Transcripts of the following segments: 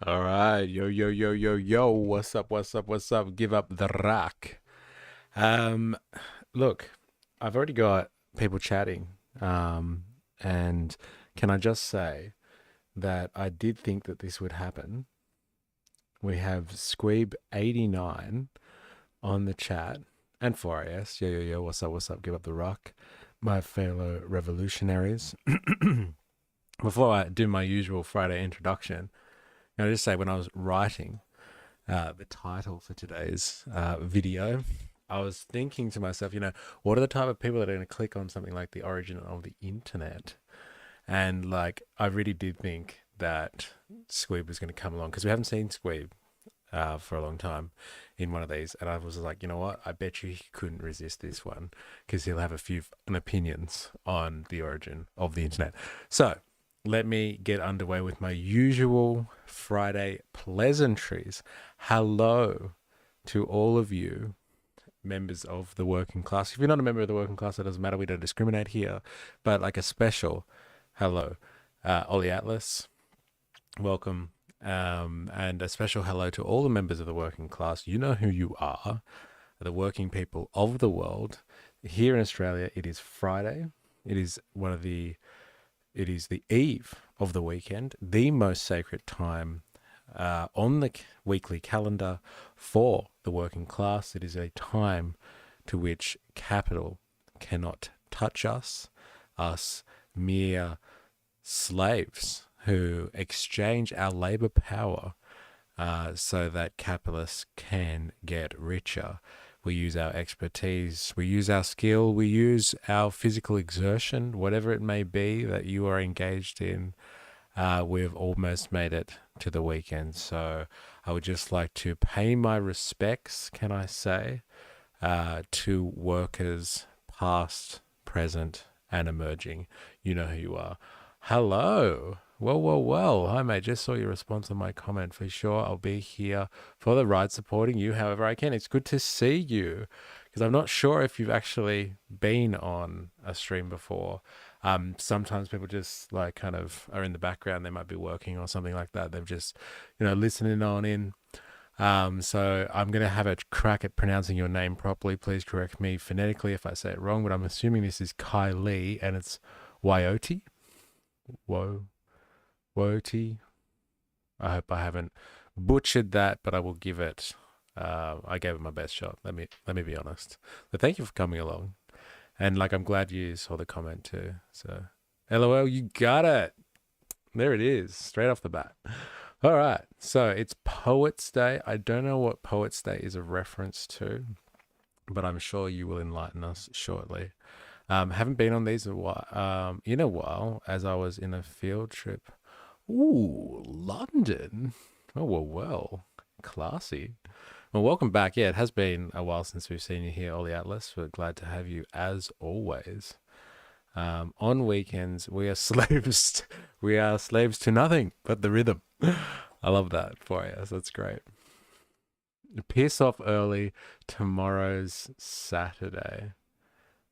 All right, yo, what's up? Give up the rock. Um, Look, I've already got people chatting. Um, and can I just say that I did think that this would happen. We have Squeeb89 on the chat and 4AS. Yo, what's up? Give up the rock, my fellow revolutionaries. Before I do my usual Friday introduction, can I just say when I was writing the title for today's video, I was thinking to myself, what are the type of people that are going to click on something like the origin of the internet? And like, I really did think that Squeeb was going to come along because we haven't seen Squeeb for a long time in one of these. And I was like, you know what? I bet you he couldn't resist this one because he'll have a few opinions on the origin of the internet. So let me get underway with my usual Friday pleasantries. Hello to all of you members of the working class. If you're not a member of the working class, it doesn't matter. We don't discriminate here. But like a special hello, Ollie Atlas, welcome. And a special hello to all the members of the working class. You know who you are, the working people of the world. Here in Australia, it is Friday. It is the eve of the weekend, the most sacred time on the weekly calendar for the working class. It is a time to which capital cannot touch us mere slaves who exchange our labor power so that capitalists can get richer. We use our expertise, we use our skill, we use our physical exertion, whatever it may be that you are engaged in. We've almost made it to the weekend. So I would just like to pay my respects, can I say, to workers past, present, and emerging. You know who you are. Hello. Well. Hi, mate. Just saw your response on my comment. For sure, I'll be here for the ride supporting you however I can. It's good to see you because I'm not sure if you've actually been on a stream before. Sometimes people just like kind of are in the background. They might be working or something like that. They've just, listening on in. So I'm going to have a crack at pronouncing your name properly. Please correct me phonetically if I say it wrong, but I'm assuming this is Kai Lee and it's Wyote. Woti. I hope I haven't butchered that, but I will give it. I gave it my best shot. Let me be honest. But thank you for coming along, and like I'm glad you saw the comment too. So, LOL, you got it. There it is, straight off the bat. All right, so it's Poets Day. I don't know what Poets Day is a reference to, but I'm sure you will enlighten us shortly. Haven't been on these in a while, as I was in a field trip. Ooh, London. Oh, well, classy. Well, welcome back. Yeah, it has been a while since we've seen you here, Ollie Atlas. We're glad to have you as always. On weekends, we are slaves. We are slaves to nothing but the rhythm. I love that for you. That's great. Piss off early. Tomorrow's Saturday.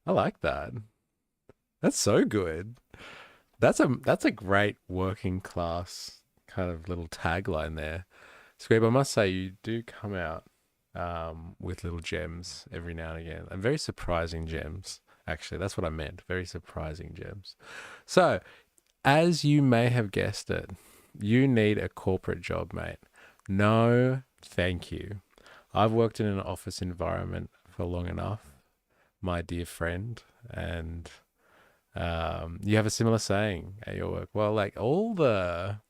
I like that. That's so good. That's a great working class kind of little tagline there. Squeeb, I must say you do come out with little gems every now and again, and very surprising gems. Actually, that's what I meant. Very surprising gems. So, as you may have guessed it, you need a corporate job, mate. No, thank you. I've worked in an office environment for long enough, my dear friend, and you have a similar saying at your work. Well, like all the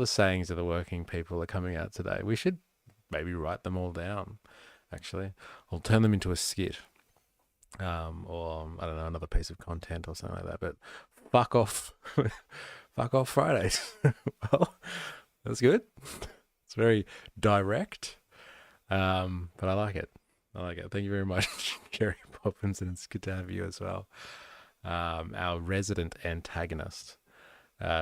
sayings of the working people are coming out today. We should maybe write them all down. Actually, I'll turn them into a skit, or I don't know, another piece of content or something like that. But fuck off, fuck off Fridays. Well, that's good. It's very direct, but I like it. I like it. Thank you very much, Jerry Poppins, and it's good to have you as well, our resident antagonist.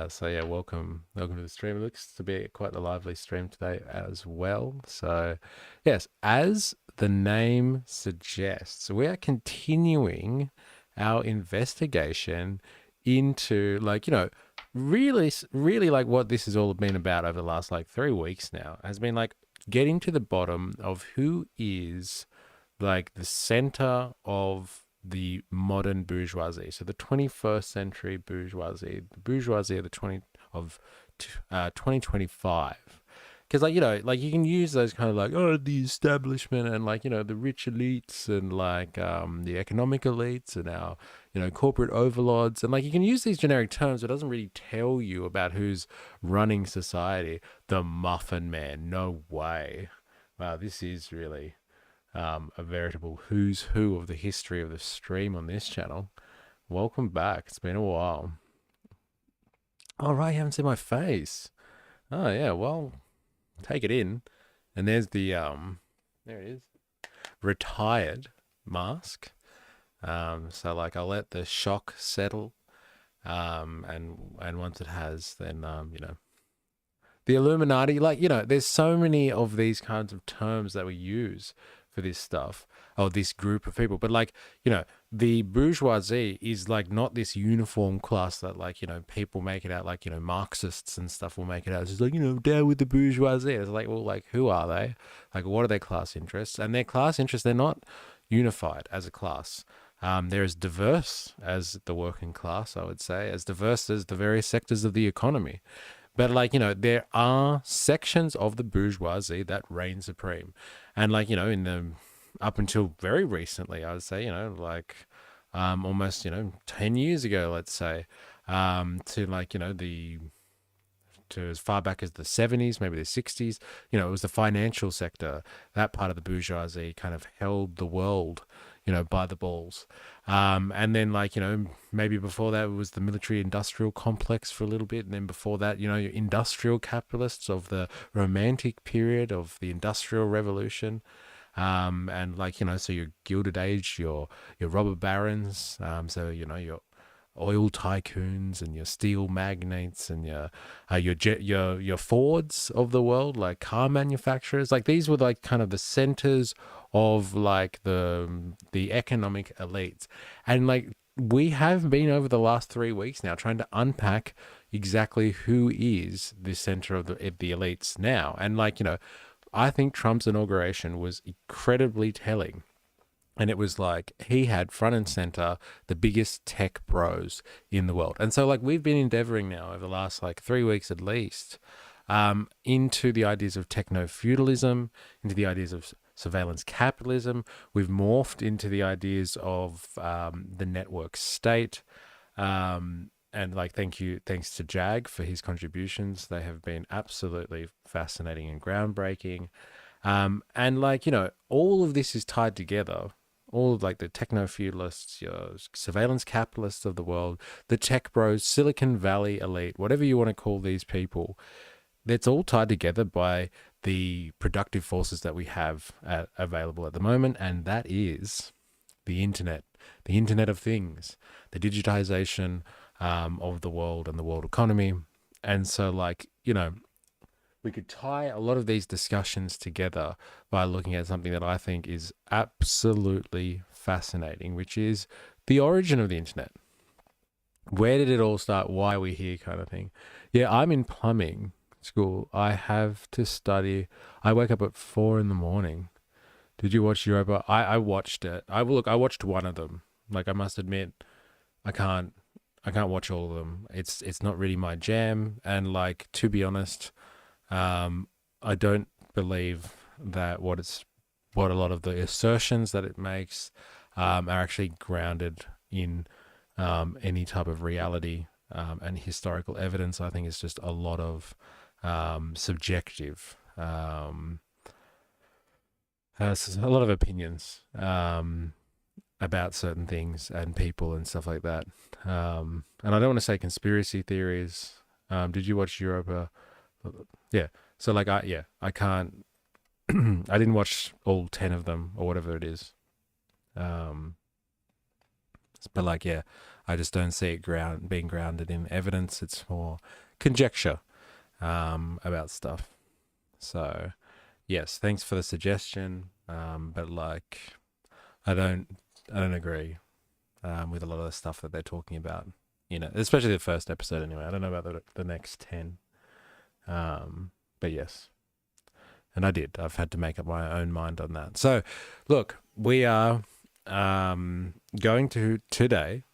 So yeah, welcome to the stream. It looks to be quite a lively stream today as well. So yes, as the name suggests, we are continuing our investigation into really like what this has all been about over the last like 3 weeks now has been like getting to the bottom of who is like the center of the modern bourgeoisie. So the 21st century bourgeoisie, the bourgeoisie of the 2025. Because like like you can use those kind of like the establishment and like the rich elites and like the economic elites and our corporate overlords, and like you can use these generic terms, but it doesn't really tell you about who's running society. The Muffin Man, no way. Wow, this is really a veritable who's who of the history of the stream on this channel. Welcome back. It's been a while. All right, you haven't seen my face. Oh yeah, well, take it in. And there's the there it is, retired mask. So like I'll let the shock settle, and once it has, then the Illuminati. Like there's so many of these kinds of terms that we use for this stuff, or this group of people. But like the bourgeoisie is like not this uniform class that like people make it out like Marxists and stuff will make it out. It's just like down with the bourgeoisie. It's like, well, like who are they? Like what are their class interests? And their class interests, they're not unified as a class. They're as diverse as the working class, I would say, as diverse as the various sectors of the economy. But like, there are sections of the bourgeoisie that reign supreme. And like, in the up until very recently, I would say, like almost, 10 years ago, let's say, to like, to as far back as the 70s, maybe the 60s, it was the financial sector. That part of the bourgeoisie kind of held the world, by the balls. And then like, maybe before that it was the military industrial complex for a little bit. And then before that, your industrial capitalists of the romantic period of the Industrial Revolution. And like, so your Gilded Age, your robber barons, so, your oil tycoons and your steel magnates and your Fords of the world, like car manufacturers. Like these were like kind of the centers of like the economic elites. And like we have been over the last 3 weeks now trying to unpack exactly who is the center of the elites now. And like, I think Trump's inauguration was incredibly telling. And it was like he had front and center the biggest tech bros in the world. And so like we've been endeavoring now over the last like 3 weeks at least into the ideas of techno-feudalism, into the ideas of surveillance capitalism. We've morphed into the ideas of the network state. And like, thanks to Jag for his contributions. They have been absolutely fascinating and groundbreaking. And like, all of this is tied together. All of like the techno-feudalists, your surveillance capitalists of the world, the tech bros, Silicon Valley elite, whatever you want to call these people, that's all tied together by the productive forces that we have available at the moment. And that is the internet of things, the digitization of the world and the world economy. And so like, we could tie a lot of these discussions together by looking at something that I think is absolutely fascinating, which is the origin of the internet. Where did it all start? Why are we here, kind of thing. Yeah, I'm in plumbing school. I have to study. I wake up at 4 a.m. Did you watch Europa? I watched it. I watched one of them. Like I must admit, I can't watch all of them. It's not really my jam. And like, to be honest, I don't believe that what a lot of the assertions that it makes are actually grounded in any type of reality and historical evidence. I think it's just a lot of subjective, a lot of opinions about certain things and people and stuff like that. And I don't want to say conspiracy theories. Did you watch Europa? Yeah. So like I can't I didn't watch all 10 of them or whatever it is. But like I just don't see it being grounded in evidence. It's more conjecture about stuff. So yes, thanks for the suggestion. But like I don't agree with a lot of the stuff that they're talking about. you know, especially the first episode anyway. I don't know about the next 10. But yes, and I did. I've had to make up my own mind on that. So, look, we are going to today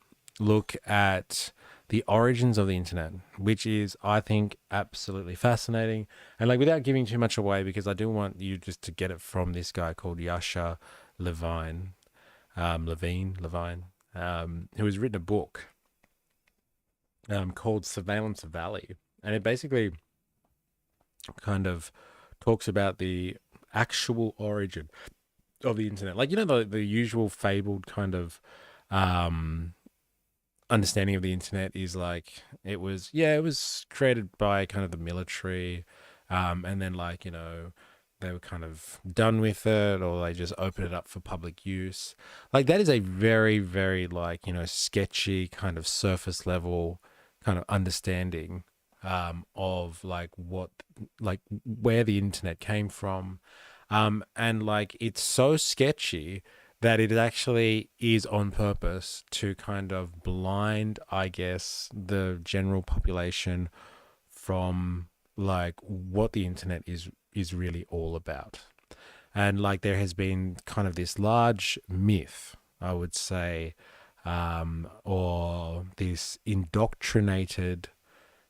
look at the origins of the internet, which is, I think, absolutely fascinating. And like, without giving too much away, because I do want you just to get it from this guy called Yasha Levine, who has written a book called Surveillance Valley, and it basically kind of talks about the actual origin of the internet. Like, you know, the usual fabled kind of understanding of the internet is like it was created by kind of the military, and then, like, you know, they were kind of done with it, or they just opened it up for public use. Like, that is a very, very, like, you know, sketchy kind of surface level kind of understanding of like what, like, where the internet came from, and like it's so sketchy that it actually is on purpose to kind of blind, I guess, the general population from like what the internet is really all about. And like there has been kind of this large myth, I would say, or this indoctrinated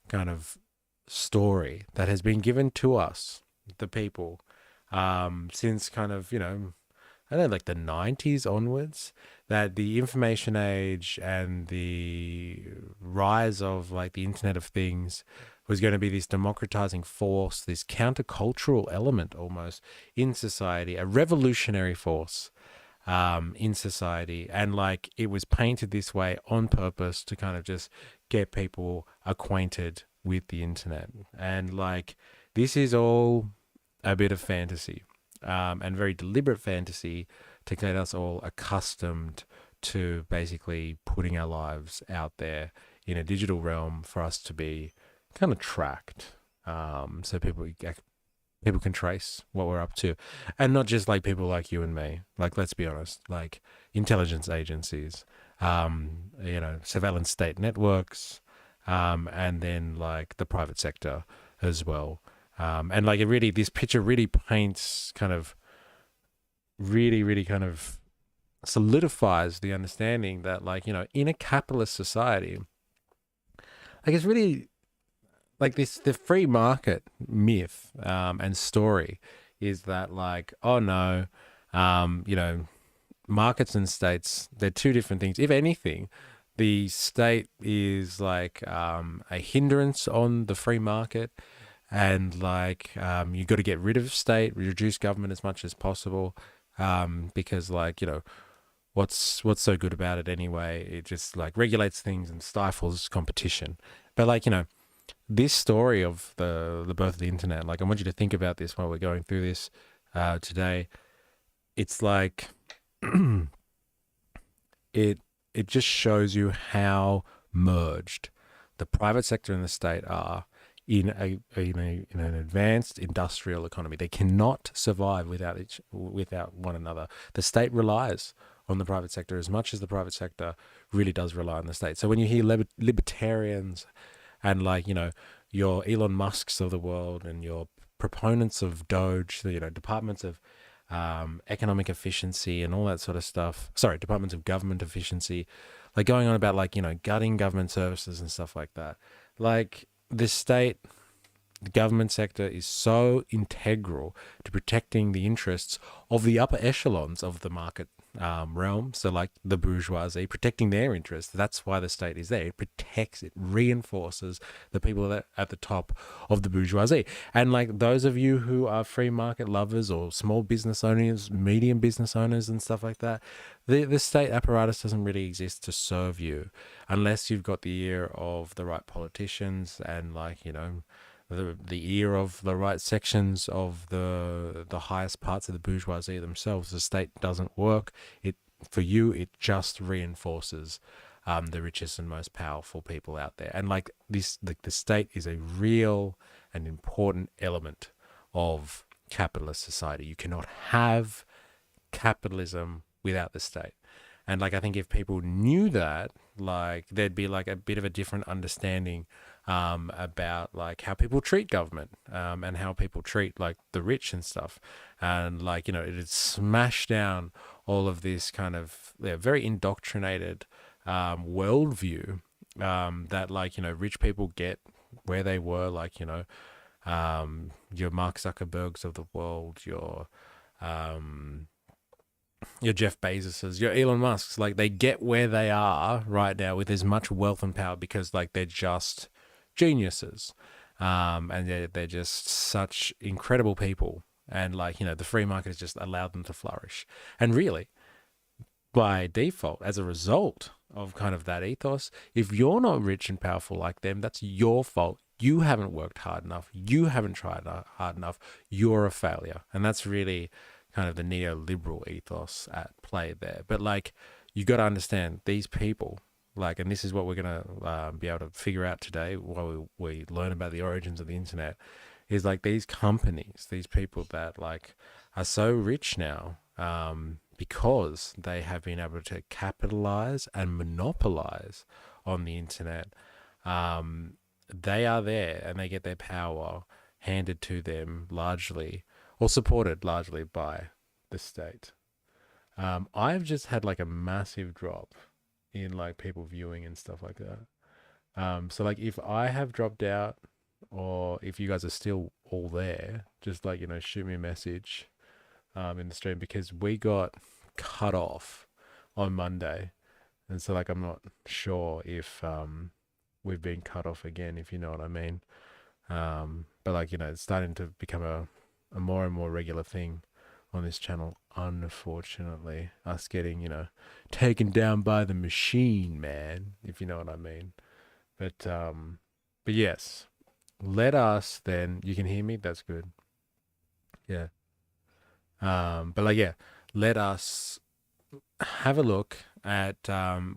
kind of story that has been given to us, the people, since kind of, you know, I don't know, like the 90s onwards, that the information age and the rise of like the Internet of Things was going to be this democratizing force, this countercultural element almost in society, a revolutionary force in society. And like it was painted this way on purpose to kind of just get people acquainted with the internet. And like this is all a bit of fantasy, and very deliberate fantasy to get us all accustomed to basically putting our lives out there in a digital realm for us to be kind of tracked, so people can trace what we're up to, and not just like people like you and me. Like, let's be honest, like intelligence agencies, you know, surveillance state networks, and then like the private sector as well. And like it really, this picture really paints kind of really kind of solidifies the understanding that, like, you know, in a capitalist society, like it's really like this, the free market myth, and story is that like, oh no, you know, markets and states, they're two different things. If anything, the state is like a hindrance on the free market, and like you got to get rid of state, reduce government as much as possible, because like, you know, what's so good about it anyway? It just like regulates things and stifles competition. But like, you know, this story of the birth of the internet, like I want you to think about this while we're going through this today. It's like it just shows you how merged the private sector and the state are in an advanced industrial economy. They cannot survive without one another. The state relies on the private sector as much as the private sector really does rely on the state. So when you hear libertarians and like, you know, your Elon Musks of the world and your proponents of Doge, you know, departments of economic efficiency and all that sort of stuff, departments of government efficiency, like going on about like, you know, gutting government services and stuff like that. Like the state, the government sector is so integral to protecting the interests of the upper echelons of the market realm. So like the bourgeoisie, protecting their interests. That's why the state is there. It protects, it reinforces the people that at the top of the bourgeoisie. And like those of you who are free market lovers or small business owners, medium business owners and stuff like that, the state apparatus doesn't really exist to serve you unless you've got the ear of the right politicians and like, you know, the ear of the right sections of the highest parts of the bourgeoisie themselves. The state doesn't work. It just reinforces the richest and most powerful people out there. And like this, the state is a real and important element of capitalist society. You cannot have capitalism without the state. And like I think if people knew that, like there'd be like a bit of a different understanding about like how people treat government, and how people treat like the rich and stuff. And like, it'd smash down all of this kind of very indoctrinated worldview that like, rich people get where they were, like, your Mark Zuckerbergs of the world, your Jeff Bezoses, your Elon Musks, like they get where they are right now with as much wealth and power because like they're just geniuses, and they're just such incredible people, and like, the free market has just allowed them to flourish. And really, by default, as a result of kind of that ethos, if you're not rich and powerful like them, that's your fault. You haven't worked hard enough. You haven't tried hard enough. You're a failure. And that's really kind of the neoliberal ethos at play there. But like, you got to understand these people, like, and this is what we're going to be able to figure out today while we learn about the origins of the internet, is like these companies, these people that like are so rich now, because they have been able to capitalize and monopolize on the internet. They are there and they get their power handed to them largely, or supported largely by the state. I've just had like a massive drop in like people viewing and stuff like that. So like if I have dropped out, or if you guys are still all there, just like, shoot me a message in the stream, because we got cut off on Monday. And so like, I'm not sure if we've been cut off again, if you know what I mean. But like, it's starting to become a more and more regular thing on this channel, unfortunately, us getting, taken down by the machine, man, if you know what I mean. But yes, let us then, you can hear me, that's good. Yeah. But like, yeah, let us have a look at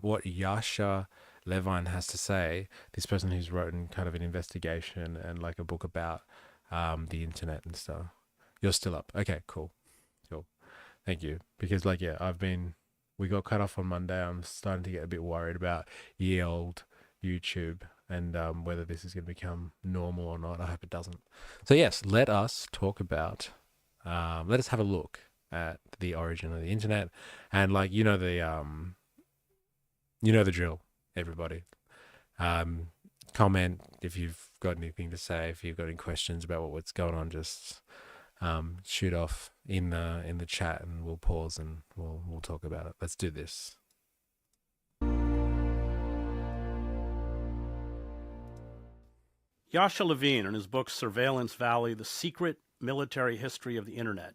what Yasha Levine has to say, this person who's written kind of an investigation and like a book about the internet and stuff. You're still up. Okay, cool. Thank you. Because like, yeah, we got cut off on Monday. I'm starting to get a bit worried about ye old YouTube and whether this is going to become normal or not. I hope it doesn't. So yes, let us talk about, let us have a look at the origin of the internet, and like, the drill, everybody. Comment if you've got anything to say, if you've got any questions about what's going on, just shoot off in the chat, and we'll pause and we'll talk about it. Let's do this. Yasha Levine, in his book Surveillance Valley, The Secret Military History of the Internet,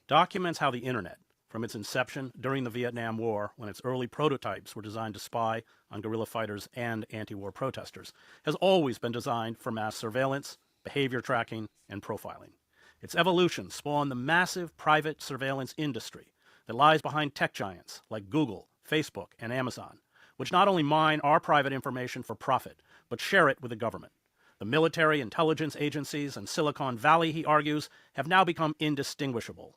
documents how the Internet, from its inception during the Vietnam War, when its early prototypes were designed to spy on guerrilla fighters and anti-war protesters, has always been designed for mass surveillance, behavior tracking, and profiling. Its evolution spawned the massive private surveillance industry that lies behind tech giants like Google, Facebook, and Amazon, which not only mine our private information for profit, but share it with the government. The military intelligence agencies and Silicon Valley, he argues, have now become indistinguishable.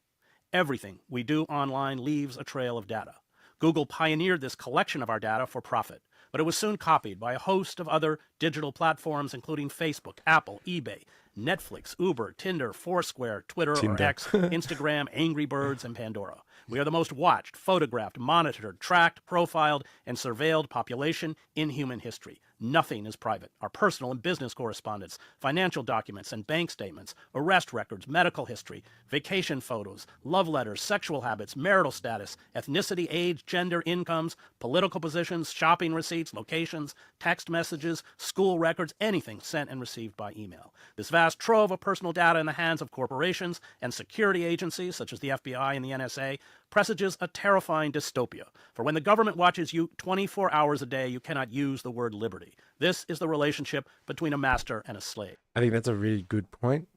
Everything we do online leaves a trail of data. Google pioneered this collection of our data for profit, but it was soon copied by a host of other digital platforms, including Facebook, Apple, eBay, Netflix, Uber, Tinder, Foursquare, Twitter or X, Instagram, Angry Birds, and Pandora. We are the most watched, photographed, monitored, tracked, profiled, and surveilled population in human history. Nothing is private. Our personal and business correspondence, financial documents and bank statements, arrest records, medical history, vacation photos, love letters, sexual habits, marital status, ethnicity, age, gender, incomes, political positions, shopping receipts, locations, text messages, school records, anything sent and received by email. This vast trove of personal data in the hands of corporations and security agencies such as the FBI and the NSA presages a terrifying dystopia. For when the government watches you 24 hours a day, you cannot use the word liberty. This is the relationship between a master and a slave. I think that's a really good point,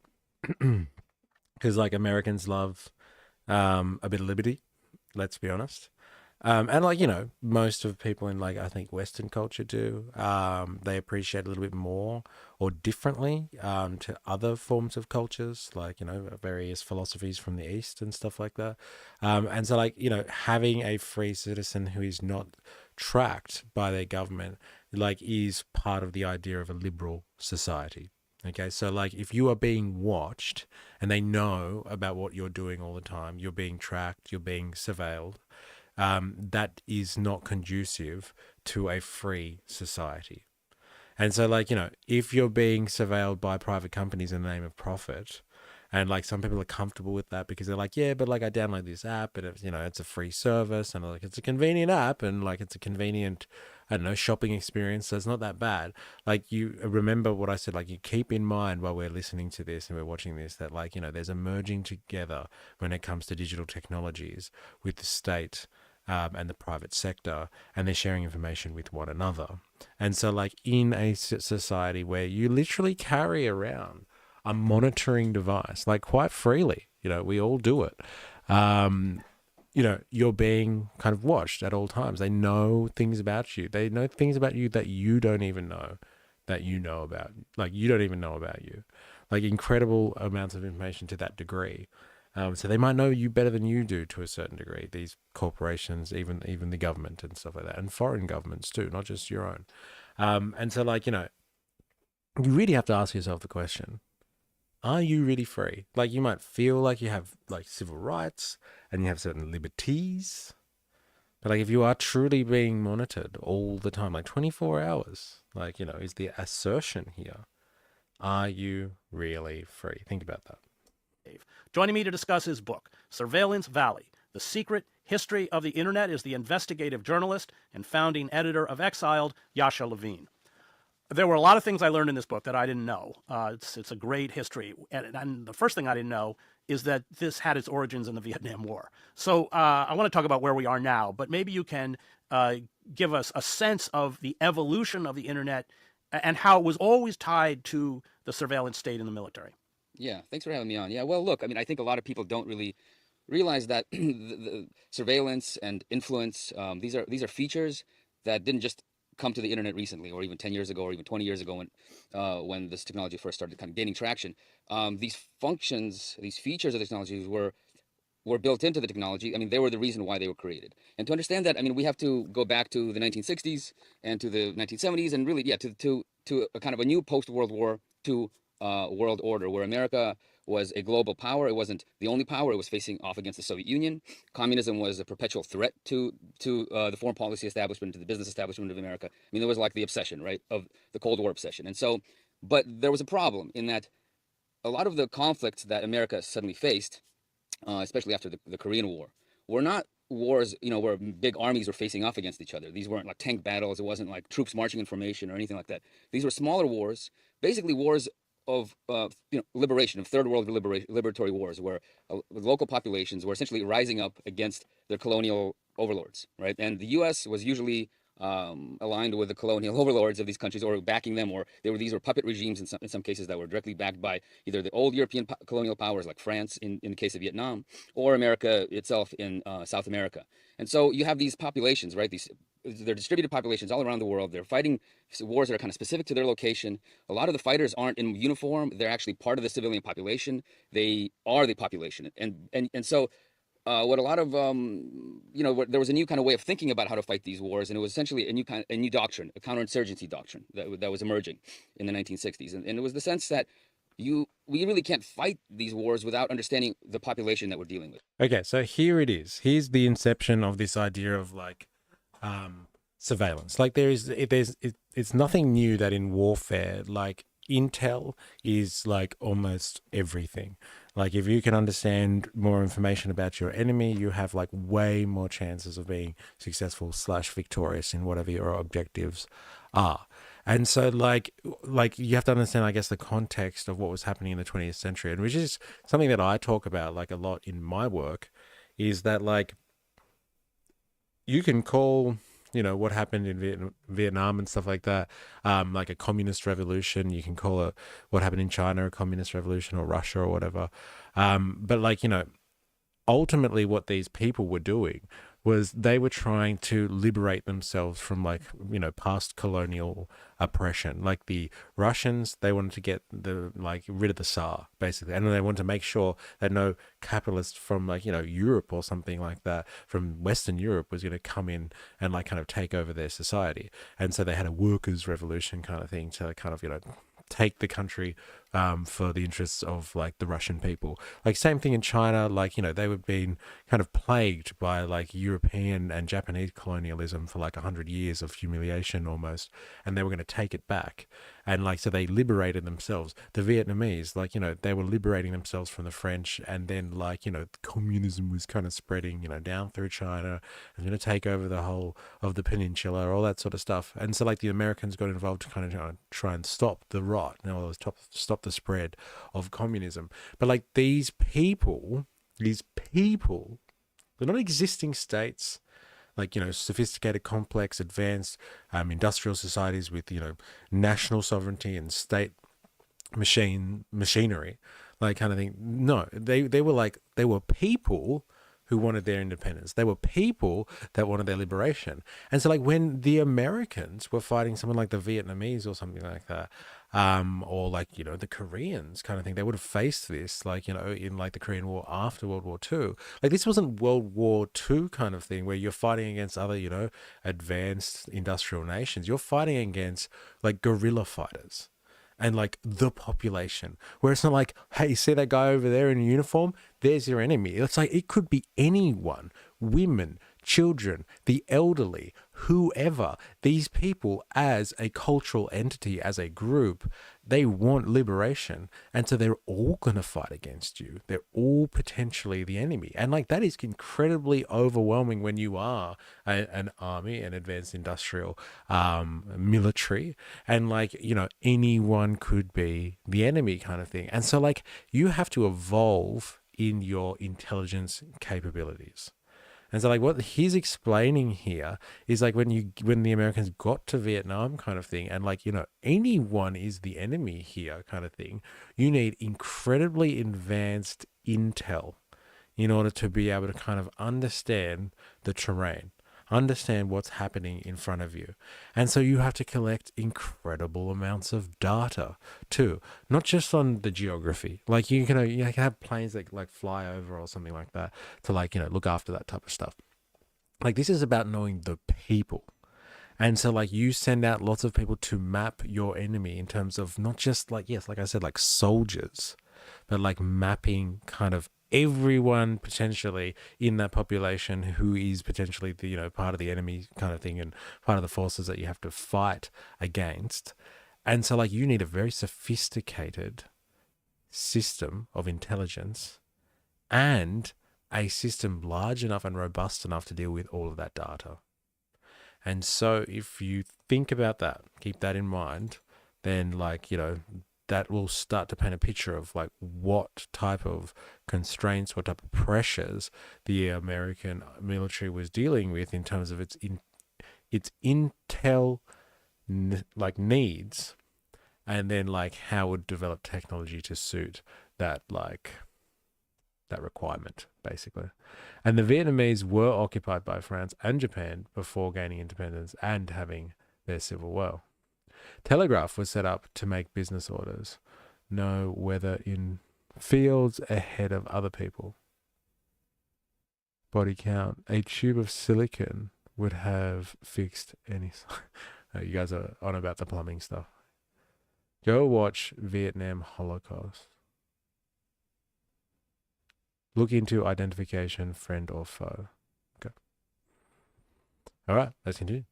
because like Americans love a bit of liberty, let's be honest. And like, most of people in like, I think Western culture do, they appreciate a little bit more or differently to other forms of cultures, like, various philosophies from the East and stuff like that. And so like, having a free citizen who is not tracked by their government, like, is part of the idea of a liberal society. Okay, so like if you are being watched and they know about what you're doing all the time, you're being tracked, you're being surveilled, that is not conducive to a free society. And so, like, if you're being surveilled by private companies in the name of profit, and like some people are comfortable with that because they're like, yeah, but like I download this app and it's, it's a free service and like it's a convenient app and like it's a convenient, I don't know, shopping experience. So it's not that bad. Like, you remember what I said, like, you keep in mind while we're listening to this and we're watching this, that like, there's a merging together when it comes to digital technologies with the state, and the private sector, and they're sharing information with one another. And so, like, in a society where you literally carry around a monitoring device, like, quite freely, we all do it. You're being kind of watched at all times. They know things about you. They know things about you that you don't even know that you know about. Like, you don't even know about you. Like, incredible amounts of information to that degree. So they might know you better than you do to a certain degree, these corporations, even the government and stuff like that, and foreign governments too, not just your own. And so, like, you really have to ask yourself the question, are you really free? Like, you might feel like you have like civil rights and you have certain liberties, but like if you are truly being monitored all the time, like 24 hours, like, is the assertion here, are you really free? Think about that. Joining me to discuss his book, Surveillance Valley, The Secret History of the Internet, is the investigative journalist and founding editor of Exiled, Yasha Levine. There were a lot of things I learned in this book that I didn't know. It's a great history. And the first thing I didn't know is that this had its origins in the Vietnam War. So I want to talk about where we are now, but maybe you can give us a sense of the evolution of the Internet and how it was always tied to the surveillance state and the military. Yeah, thanks for having me on. Yeah, well, look, I mean, I think a lot of people don't really realize that the surveillance and influence, these are features that didn't just come to the internet recently, or even 10 years ago, or even 20 years ago, when this technology first started kind of gaining traction. These functions, these features of the technology were built into the technology. I mean, they were the reason why they were created. And to understand that, I mean, we have to go back to the 1960s and to the 1970s, and really, yeah, to a kind of a new post-World War II world order, where America was a global power. It wasn't the only power. It was facing off against the Soviet Union. Communism was a perpetual threat to the foreign policy establishment, to the business establishment of America. I mean, there was like the obsession, right, of the Cold War obsession. And so, but there was a problem in that a lot of the conflicts that America suddenly faced, especially after the Korean War, were not wars, where big armies were facing off against each other. These weren't like tank battles. It wasn't like troops marching in formation or anything like that. These were smaller wars, basically wars of liberation, of third world liberatory wars, where local populations were essentially rising up against their colonial overlords, right? And the U.S. was usually aligned with the colonial overlords of these countries, or backing them, or these were puppet regimes in some cases that were directly backed by either the old European colonial powers like France in the case of Vietnam, or America itself in South America. And so you have these populations, right? They're distributed populations all around the world. They're fighting wars that are kind of specific to their location. A lot of the fighters aren't in uniform. They're actually part of the civilian population. They are the population. And so what a lot of, there was a new kind of way of thinking about how to fight these wars. And it was essentially a new doctrine, a counterinsurgency doctrine that was emerging in the 1960s. And it was the sense that we really can't fight these wars without understanding the population that we're dealing with. Okay, so here it is. Here's the inception of this idea of like surveillance. Like it's nothing new that in warfare, like intel is like almost everything. Like if you can understand more information about your enemy, you have like way more chances of being successful / victorious in whatever your objectives are. And so like you have to understand, I guess, the context of what was happening in the 20th century, and which is something that I talk about like a lot in my work, is that like you can call, what happened in Vietnam and stuff like that, like a communist revolution. You can call what happened in China a communist revolution, or Russia or whatever. But like, ultimately what these people were doing was they were trying to liberate themselves from, like, past colonial oppression. Like the Russians, they wanted to get rid of the Tsar, basically, and they wanted to make sure that no capitalist from, like, Europe or something like that, from Western Europe, was going to come in and, like, kind of take over their society. And so they had a workers' revolution kind of thing to kind of take the country for the interests of, like, the Russian people. Like, same thing in China. Like, they were being kind of plagued by, like, European and Japanese colonialism for like 100 years of humiliation almost, and they were going to take it back. And, like, so they liberated themselves. The Vietnamese, like, they were liberating themselves from the French, and then, like, communism was kind of spreading, down through China, and going to take over the whole of the peninsula, all that sort of stuff. And so, like, the Americans got involved to kind of try and stop the rot, stop the spread of communism. But, like, these people, they're not existing states, like, sophisticated, complex, advanced industrial societies with, national sovereignty and state machinery, like, kind of thing. No, they were people who wanted their independence. They were people that wanted their liberation. And so, like, when the Americans were fighting someone like the Vietnamese or something like that, or, like, the Koreans kind of thing, they would have faced this, like, in, like, the Korean War after World War II. Like, this wasn't World War II kind of thing where you're fighting against other, advanced industrial nations. You're fighting against, like, guerrilla fighters and, like, the population, where it's not like, hey, see that guy over there in uniform? There's your enemy. It's like, it could be anyone, women, children, the elderly, whoever. These people, as a cultural entity, as a group, they want liberation. And so they're all going to fight against you. They're all potentially the enemy. And, like, that is incredibly overwhelming when you are an army, an advanced industrial military. And, like, anyone could be the enemy kind of thing. And so, like, you have to evolve in your intelligence capabilities. And so, like, what he's explaining here is, like, when the Americans got to Vietnam kind of thing, and, like, anyone is the enemy here kind of thing, you need incredibly advanced intel in order to be able to kind of understand the terrain, understand what's happening in front of you. And so you have to collect incredible amounts of data too, not just on the geography. Like, you can have planes that, like, fly over or something like that to, like, look after that type of stuff. Like, this is about knowing the people. And so, like, you send out lots of people to map your enemy in terms of not just, like, yes, like I said, like, soldiers, but, like, mapping kind of everyone potentially in that population who is potentially the part of the enemy kind of thing, and part of the forces that you have to fight against. And so, like, you need a very sophisticated system of intelligence and a system large enough and robust enough to deal with all of that data. And so if you think about that, keep that in mind, then, like, that will start to paint a picture of, like, what type of constraints, what type of pressures the American military was dealing with in terms of its intel like needs, and then, like, how it would develop technology to suit that, like, that requirement, basically. And the Vietnamese were occupied by France and Japan before gaining independence and having their civil war. Telegraph was set up to make business orders, know weather in fields ahead of other people. Body count. A tube of silicon would have fixed any... You guys are on about the plumbing stuff. Go watch Vietnam Holocaust. Look into identification, friend or foe. Okay. All right, let's continue.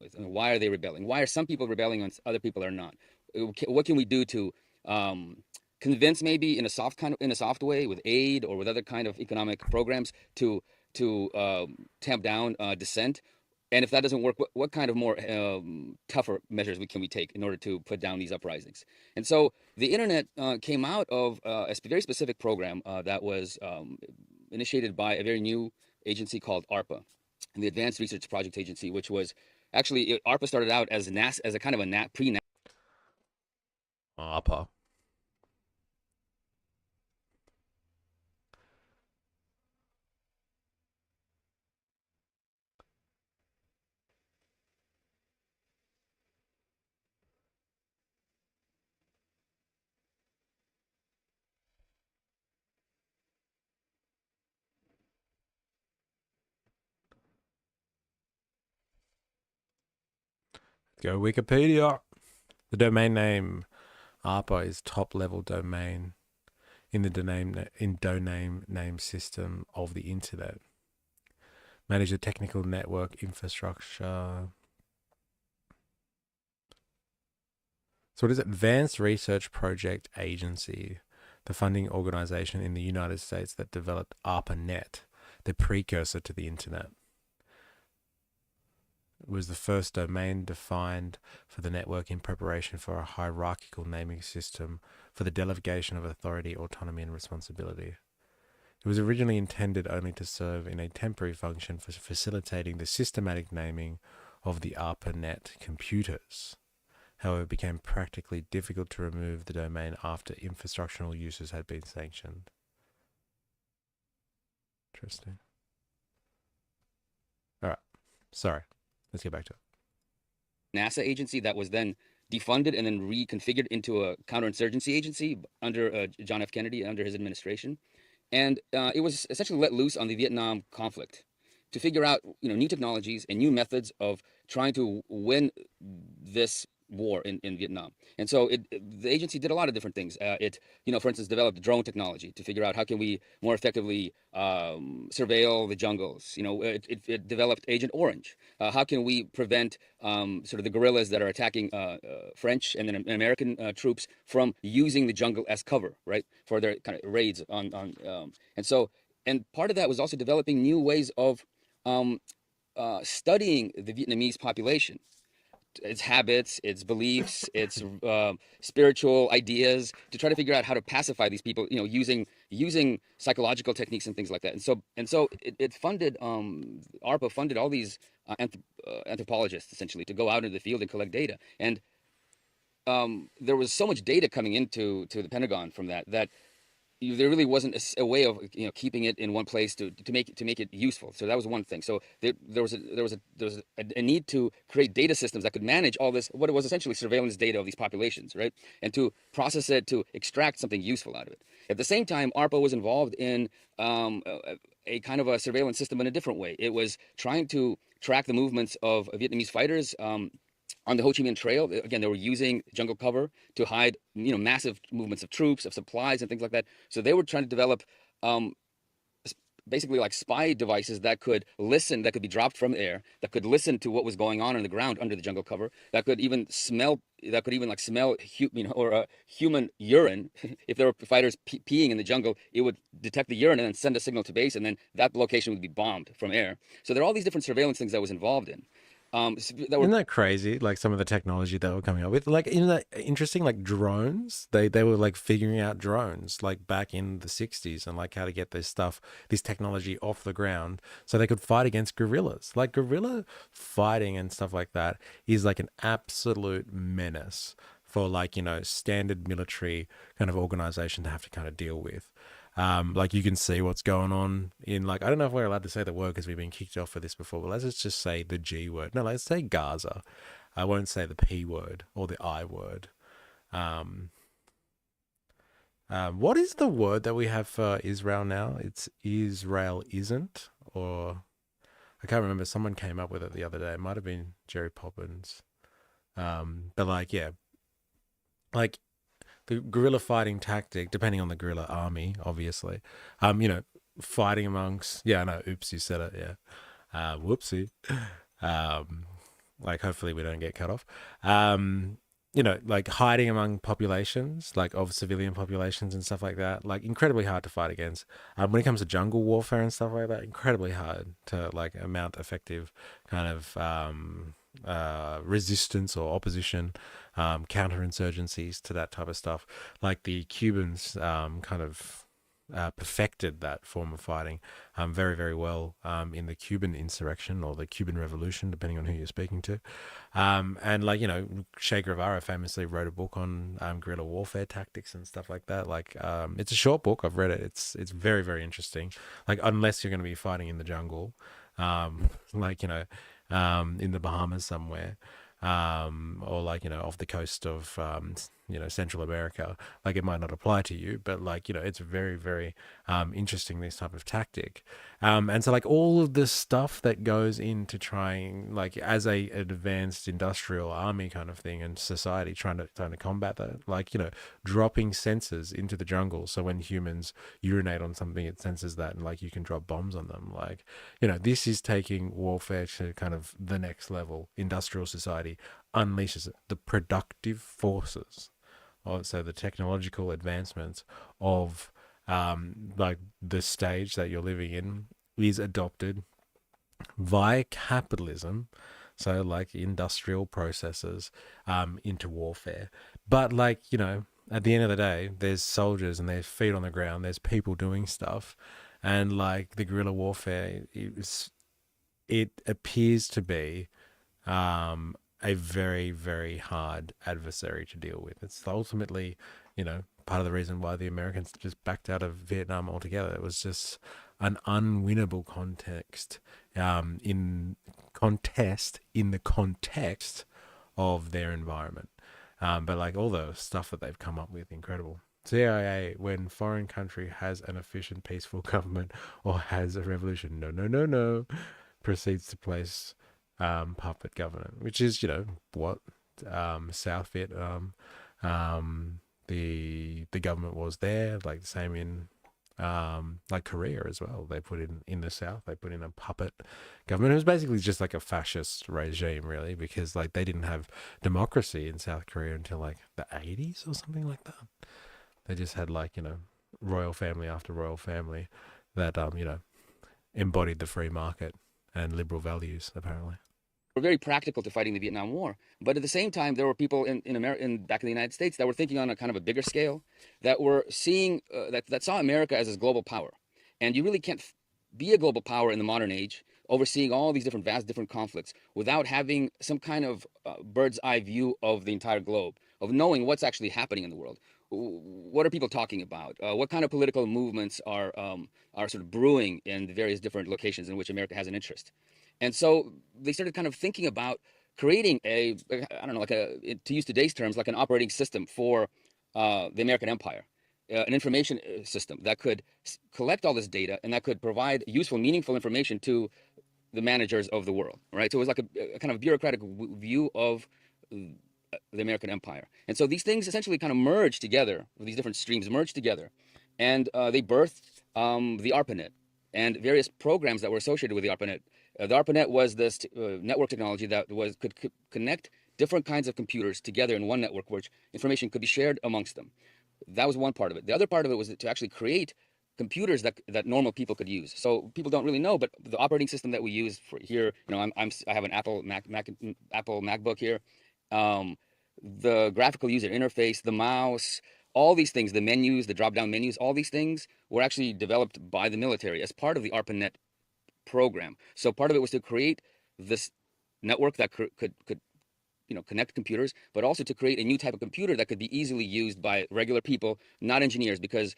I mean, why are they rebelling? Why are some people rebelling when other people are not? What can we do to convince, maybe in a soft way, with aid or with other kind of economic programs, to tamp down dissent? And if that doesn't work, what kind of more tougher measures can we take in order to put down these uprisings? And so the internet came out of a very specific program that was initiated by a very new agency called ARPA, the Advanced Research Project Agency, which was actually, ARPA started out as a kind of a pre-NASA. ARPA. Go Wikipedia. The domain name ARPA is top level domain in the domain name system of the internet. Manage the technical network infrastructure. So it is Advanced Research Project Agency, the funding organization in the United States that developed ARPANET, the precursor to the internet. It was the first domain defined for the network in preparation for a hierarchical naming system for the delegation of authority, autonomy, and responsibility. It was originally intended only to serve in a temporary function for facilitating the systematic naming of the ARPANET computers. However, it became practically difficult to remove the domain after infrastructural uses had been sanctioned. Interesting. All right. Sorry. Let's get back to it. NASA agency that was then defunded and then reconfigured into a counterinsurgency agency under John F. Kennedy, under his administration. And it was essentially let loose on the Vietnam conflict to figure out, new technologies and new methods of trying to win this war in Vietnam. And so the agency did a lot of different things. It, for instance, developed drone technology to figure out how can we more effectively surveil the jungles. It developed Agent Orange. How can we prevent sort of the guerrillas that are attacking French and then American troops from using the jungle as cover, right, for their kind of raids on and part of that was also developing new ways of studying the Vietnamese population, its habits, its beliefs, its spiritual ideas, to try to figure out how to pacify these people, using psychological techniques and things like that. And so it funded ARPA funded all these anthropologists essentially to go out into the field and collect data. And there was so much data coming into the Pentagon from that there really wasn't a way of keeping it in one place to make it useful. So that was one thing. So there was a need to create data systems that could manage all this, what it was essentially surveillance data of these populations, right, and to process it to extract something useful out of it. At the same time, ARPA was involved in a kind of a surveillance system in a different way. It was trying to track the movements of Vietnamese fighters on the Ho Chi Minh Trail. Again, they were using jungle cover to hide, massive movements of troops, of supplies, and things like that. So they were trying to develop basically like spy devices that could listen, that could be dropped from air, that could listen to what was going on the ground under the jungle cover, that could even smell, human urine. If there were fighters peeing in the jungle, it would detect the urine and then send a signal to base, and then that location would be bombed from air. So there are all these different surveillance things that was involved in. Isn't that crazy? Like some of the technology that we're coming up with, like, isn't that interesting? Like drones, they were like figuring out drones like back in the 60s and like how to get this technology off the ground so they could fight against guerrillas. Like guerrilla fighting and stuff like that is like an absolute menace for like, standard military kind of organization to have to kind of deal with. Like you can see what's going on in, like, I don't know if we're allowed to say the word because we've been kicked off for this before, but let's just say the G word. No, let's say Gaza. I won't say the P word or the I word. What is the word that we have for Israel now? It's Israel isn't, or I can't remember. Someone came up with it the other day. It might have been Jerry Poppins. But like, yeah, like, the guerrilla fighting tactic, depending on the guerrilla army, obviously, fighting amongst, yeah, I know, oops, you said it, yeah, whoopsie, like, hopefully we don't get cut off, like hiding among populations, like of civilian populations and stuff like that, like incredibly hard to fight against. When it comes to jungle warfare and stuff like that, incredibly hard to like mount effective kind of resistance or opposition, counterinsurgencies to that type of stuff. Like the Cubans kind of perfected that form of fighting very, very well in the Cuban insurrection or the Cuban Revolution, depending on who you're speaking to. And like, Che Guevara famously wrote a book on guerrilla warfare tactics and stuff like that. Like it's a short book. I've read it. It's very, very interesting. Like unless you're going to be fighting in the jungle, like, in the Bahamas somewhere, or like, off the coast of Central America. Like, it might not apply to you, but like, it's very, very interesting, this type of tactic. And so like all of this stuff that goes into trying, like, as an advanced industrial army kind of thing, and society trying to combat that, like, dropping sensors into the jungle, so when humans urinate on something, it senses that, and like you can drop bombs on them. Like, this is taking warfare to kind of the next level. Industrial society unleashes the productive forces, or so the technological advancements of like the stage that you're living in is adopted via capitalism, so like industrial processes, into warfare. But like, at the end of the day, there's soldiers and there's feet on the ground, there's people doing stuff, and like the guerrilla warfare, it appears to be a very, very hard adversary to deal with. It's ultimately, part of the reason why the Americans just backed out of Vietnam altogether. It was just an unwinnable in the context of their environment. But like all the stuff that they've come up with, incredible. CIA, when foreign country has an efficient, peaceful government or has a revolution, no, proceeds to place puppet government, which is, what South Vietnam, the government was there, like the same in like Korea as well. They put in the South, they put in a puppet government. It was basically just like a fascist regime, really, because like they didn't have democracy in South Korea until like the 80s or something like that. They just had like, royal family after royal family that embodied the free market and liberal values, apparently. Were very practical to fighting the Vietnam War. But at the same time, there were people in America, back in the United States, that were thinking on a kind of a bigger scale, that were seeing that saw America as a global power. And you really can't be a global power in the modern age, overseeing all these vast different conflicts, without having some kind of bird's eye view of the entire globe, of knowing what's actually happening in the world. What are people talking about? What kind of political movements are sort of brewing in the various different locations in which America has an interest? And so they started kind of thinking about creating I don't know, like to use today's terms, like an operating system for the American empire, an information system that could collect all this data and that could provide useful, meaningful information to the managers of the world, right? So it was like a kind of bureaucratic view of the American empire. And so these things essentially kind of merged together, these different streams merged together, and they birthed the ARPANET and various programs that were associated with the ARPANET. The ARPANET was this network technology that could connect different kinds of computers together in one network, which information could be shared amongst them. That was one part of it. The other part of it was to actually create computers that normal people could use. So people don't really know, but the operating system that we use for here, I have an Apple MacBook here. The graphical user interface, the mouse, all these things, the menus, the drop-down menus, all these things were actually developed by the military as part of the ARPANET program. So part of it was to create this network that could connect computers, but also to create a new type of computer that could be easily used by regular people, not engineers, because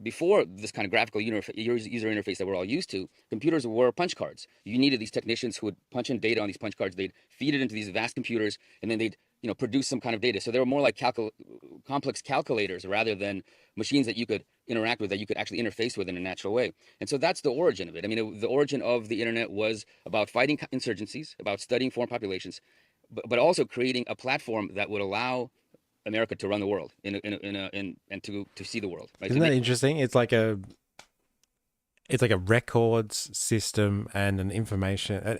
before this kind of graphical user interface that we're all used to, computers were punch cards. You needed these technicians who would punch in data on these punch cards. They'd feed it into these vast computers, and then they'd produce some kind of data. So they were more like complex calculators rather than machines that you could interact with, that you could actually interface with in a natural way. And so that's the origin of it. I mean, the origin of the internet was about fighting insurgencies, about studying foreign populations, but also creating a platform that would allow America to run the world and to see the world. Right? Isn't that interesting? It's like a records system and an information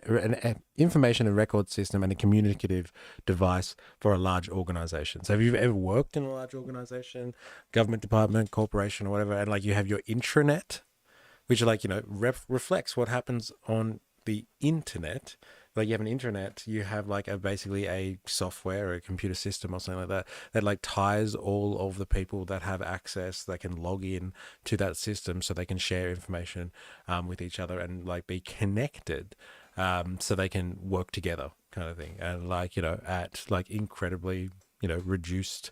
and record system and a communicative device for a large organization. So have you ever worked in a large organization, government department, corporation, or whatever, and like you have your intranet, which like reflects what happens on the internet. Like you have an intranet, you have like basically a software or a computer system or something like that like ties all of the people that have access, that can log in to that system so they can share information with each other and like be connected, so they can work together, kind of thing. And like at like incredibly reduced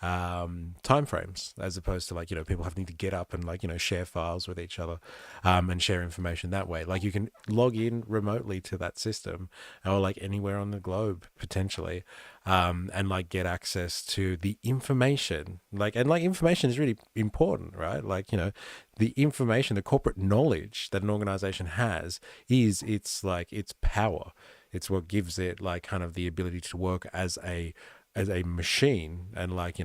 time frames, as opposed to like, people having to get up and like, share files with each other, and share information that way. Like you can log in remotely to that system, or like anywhere on the globe potentially, and like get access to the information. Like information is really important, right? Like, the information, the corporate knowledge that an organization has is its power. It's what gives it like kind of the ability to work as a machine and like,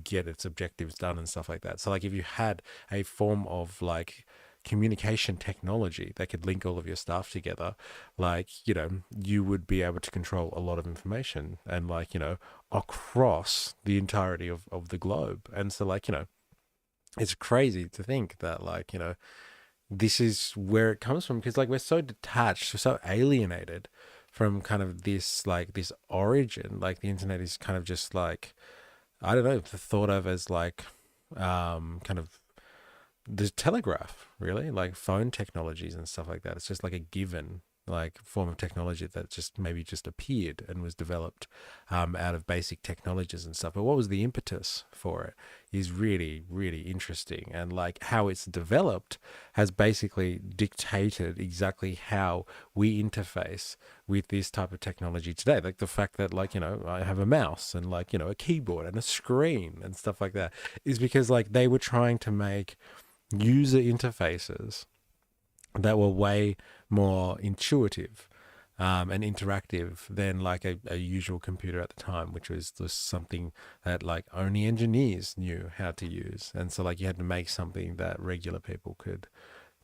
get its objectives done and stuff like that. So like if you had a form of like communication technology that could link all of your stuff together, like, you would be able to control a lot of information and like, across the entirety of the globe. And so like, it's crazy to think that like, this is where it comes from, because like we're so detached, we're so alienated from kind of this origin. Like the internet is kind of just like, I don't know, thought of as like kind of the telegraph, really, like phone technologies and stuff like that. It's just like a given like form of technology that just maybe just appeared and was developed out of basic technologies and stuff. But what was the impetus for it is really, really interesting. And like how it's developed has basically dictated exactly how we interface with this type of technology today. Like the fact that like, I have a mouse and like, a keyboard and a screen and stuff like that is because like they were trying to make user interfaces that were way more intuitive and interactive than like a usual computer at the time, which was just something that like only engineers knew how to use. And so like you had to make something that regular people could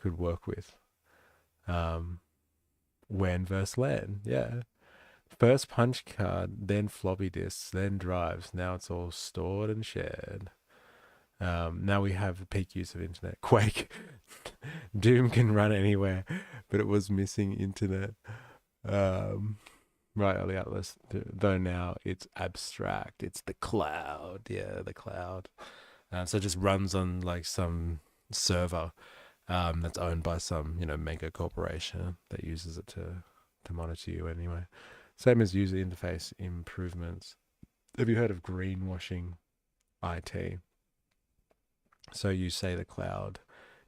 work with. WAN versus LAN, yeah. First punch card, then floppy disks, then drives. Now it's all stored and shared. Now we have a peak use of internet. Quake. Doom can run anywhere, but it was missing internet. Right, Early Atlas, though now it's abstract. It's the cloud. Yeah, the cloud. So it just runs on like some server that's owned by some, mega corporation that uses it to monitor you anyway. Same as user interface improvements. Have you heard of greenwashing IT? So you say the cloud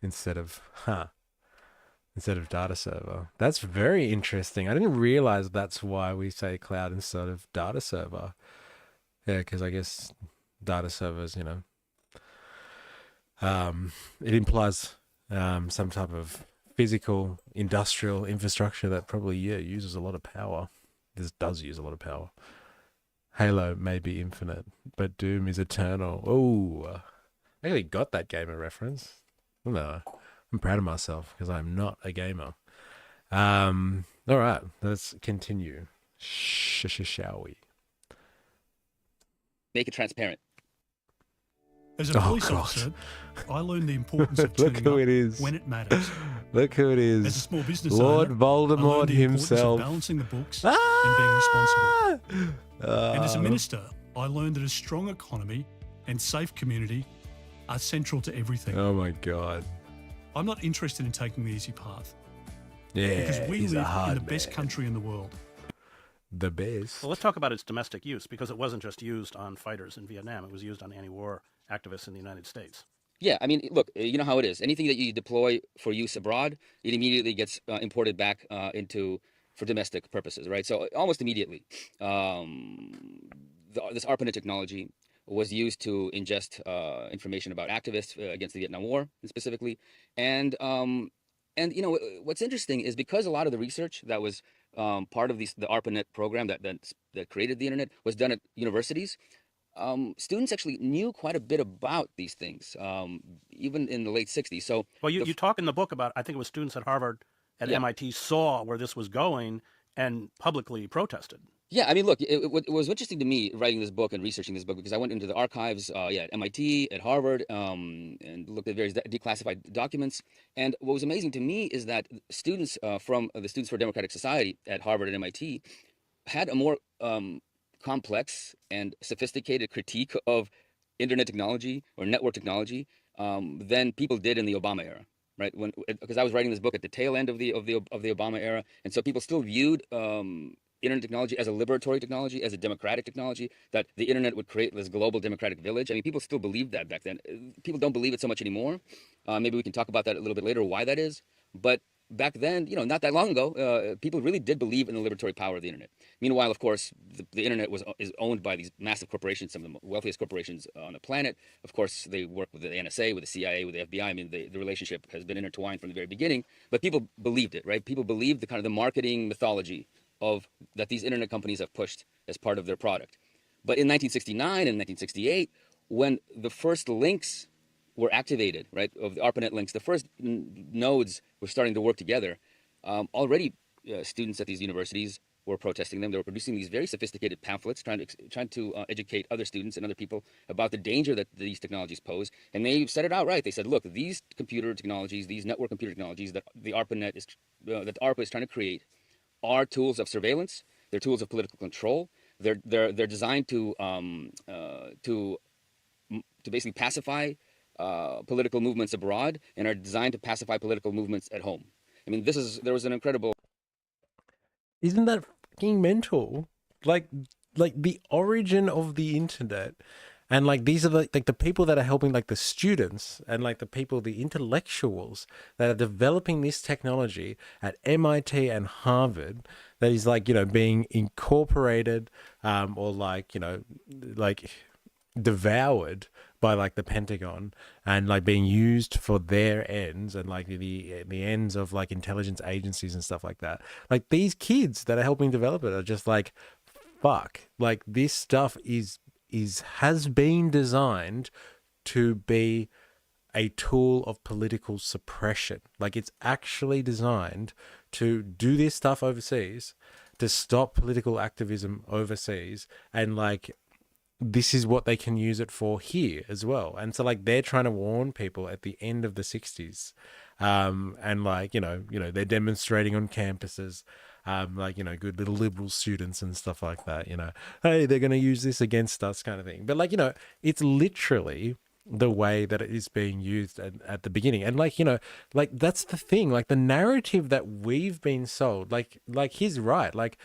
instead of data server. That's very interesting. I didn't realize that's why we say cloud instead of data server. Yeah, because I guess data servers, it implies some type of physical industrial infrastructure that probably uses a lot of power. This does use a lot of power. Halo may be infinite, but Doom is eternal. Oh, I actually got that gamer reference. No, I'm proud of myself because I'm not a gamer. All right, let's continue. Shall we? Make it transparent. As a police officer, I learned the importance of Look turning who up it is. when it matters. Look who it is. As a small business Lord owner, Voldemort I learned the importance himself. of balancing the books and being responsible. And as a Uh, minister, I learned that a strong economy and safe community are central to everything. Oh my god. I'm not interested in taking the easy path Yeah, because we he's a live hard in the best man. country in the world. The best. Well, let's talk about its domestic use, because it wasn't just used on fighters in Vietnam. It was used on anti-war activists in the United States. Yeah, I mean, look, you know how it is. Anything that you deploy for use abroad, it immediately gets imported back into for domestic purposes, right? So almost immediately, this ARPANET technology was used to ingest information about activists against the Vietnam War specifically, and what's interesting is because a lot of the research that was part of the ARPANET program that created the internet was done at universities. Students actually knew quite a bit about these things, even in the late 60s. So, Well, you talk in the book about, I think it was students at Harvard and yeah. MIT saw where this was going and publicly protested. Yeah, I mean, look, it was interesting to me writing this book and researching this book because I went into the archives, at MIT, at Harvard, and looked at various declassified documents. And what was amazing to me is that students from the Students for Democratic Society at Harvard and MIT had a more complex and sophisticated critique of internet technology or network technology than people did in the Obama era. Right, because I was writing this book at the tail end of the Obama era, and so people still viewed internet technology as a liberatory technology, as a democratic technology, that the internet would create this global democratic village. I mean, people still believed that back then. People don't believe it so much anymore. Maybe we can talk about that a little bit later, why that is. But back then, not that long ago, people really did believe in the liberatory power of the internet. Meanwhile, of course, the internet is owned by these massive corporations, some of the wealthiest corporations on the planet. Of course, they work with the NSA, with the CIA, with the FBI. I mean, the relationship has been intertwined from the very beginning. But people believed it, right? People believed the kind of the marketing mythology of that these internet companies have pushed as part of their product. But in 1969 and 1968, when the first links were activated, right, of the ARPANET links, the first nodes were starting to work together. Already, students at these universities were protesting them. They were producing these very sophisticated pamphlets, trying to educate other students and other people about the danger that these technologies pose. And they said it outright. They said, look, these computer technologies, these network computer technologies that the ARPANET is, that ARPA is trying to create, are tools of surveillance. They're tools of political control. They're designed to basically pacify political movements abroad, and are designed to pacify political movements at home. I mean, there was an incredible. Isn't that fucking mental? Like the origin of the internet, and like these are the people that are helping, like the students and like the people, the intellectuals that are developing this technology at MIT and Harvard, that is like, being incorporated, or like, like devoured by like the Pentagon, and like being used for their ends, and like the ends of like intelligence agencies and stuff like that. Like these kids that are helping develop it are just like, fuck, like this stuff has been designed to be a tool of political suppression. Like it's actually designed to do this stuff overseas, to stop political activism overseas, and like this is what they can use it for here as well. And so like they're trying to warn people at the end of the 60s, and like they're demonstrating on campuses, like good little liberal students and stuff like that, hey, they're going to use this against us, kind of thing. But like it's literally the way that it is being used at the beginning. And like like that's the thing, like the narrative that we've been sold, like he's right, like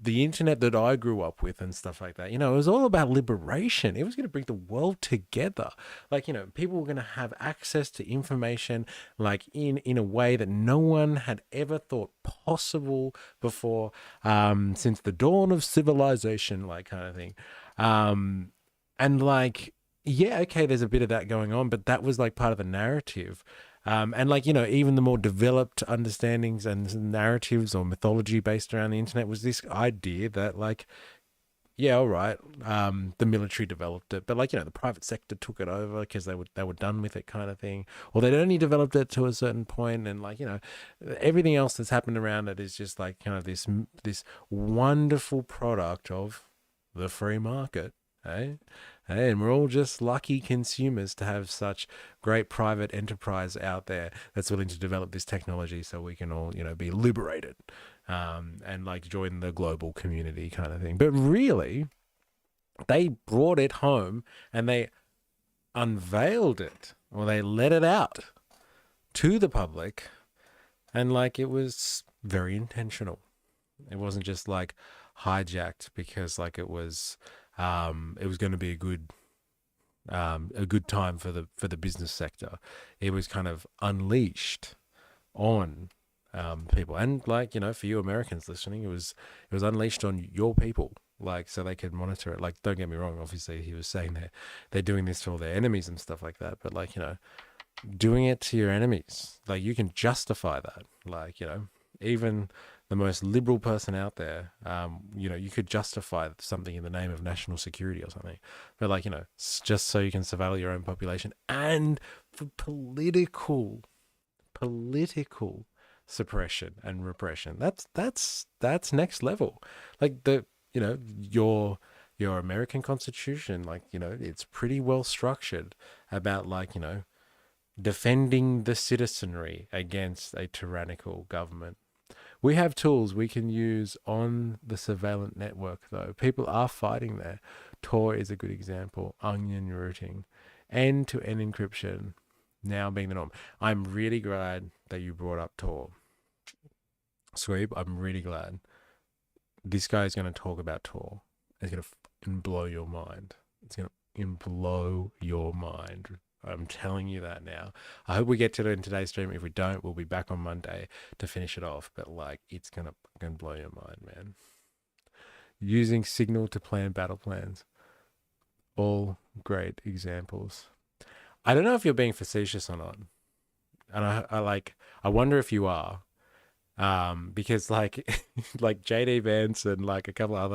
the internet that I grew up with and stuff like that, it was all about liberation. It was going to bring the world together. Like, people were going to have access to information, like in a way that no one had ever thought possible before, since the dawn of civilization, like kind of thing. And like, yeah, okay, there's a bit of that going on, but that was like part of the narrative. And like, even the more developed understandings and narratives or mythology based around the internet was this idea that like, yeah, all right, the military developed it, but like, the private sector took it over because they were done with it, kind of thing. Or they'd only developed it to a certain point, and like, everything else that's happened around it is just like kind of this wonderful product of the free market, eh? And we're all just lucky consumers to have such great private enterprise out there that's willing to develop this technology so we can all, be liberated, and like join the global community, kind of thing. But really, they brought it home and they unveiled it, or they let it out to the public, and like it was very intentional. It wasn't just like hijacked because like it was going to be a good time for the business sector. It was kind of unleashed on people, and like for you Americans listening, it was unleashed on your people, like so they could monitor it. Like, don't get me wrong, obviously he was saying they're doing this for their enemies and stuff like that, but like doing it to your enemies, like you can justify that. Like even the most liberal person out there, you could justify something in the name of national security or something. But like, just so you can surveil your own population and for political suppression and repression. That's next level. Like your American Constitution, like, it's pretty well structured about like, defending the citizenry against a tyrannical government. We have tools we can use on the surveillance network, though. People are fighting there. Tor is a good example. Onion routing, end-to-end encryption now being the norm. I'm really glad that you brought up Tor. Sweep, I'm really glad. this guy is going to talk about Tor. It's going to blow your mind. It's going to blow your mind. I'm telling you that now. I hope we get to it in today's stream. If we don't, we'll be back on Monday to finish it off. But like, it's going to fucking blow your mind, man. Using Signal to plan battle plans. All great examples. I don't know if you're being facetious or not. And I wonder if you are. Because like like JD Vance and like a couple of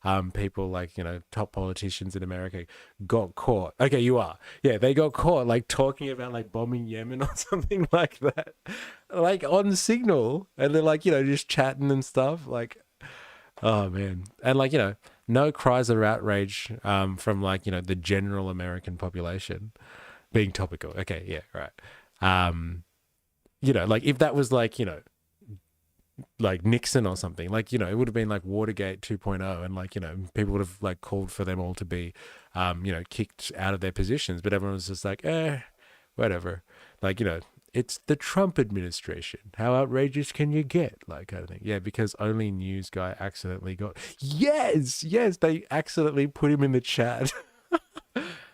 other people, like, you know, top politicians in America got caught. Okay, you are. Yeah, they got caught like talking about like bombing Yemen or something like that. Like on Signal, and they're like, you know, just chatting and stuff. Like, oh man. And like, you know, no cries of outrage from like, you know, the general American population being topical. Okay, yeah, right. You know, like if that was like, you know, like Nixon or something, like, you know, it would have been like Watergate 2.0, and like, you know, people would have like called for them all to be you know, kicked out of their positions, but everyone was just like, whatever. Like, you know, it's the Trump administration, how outrageous can you get, like, kind of thing. Yeah, because only news guy accidentally got, yes, they accidentally put him in the chat.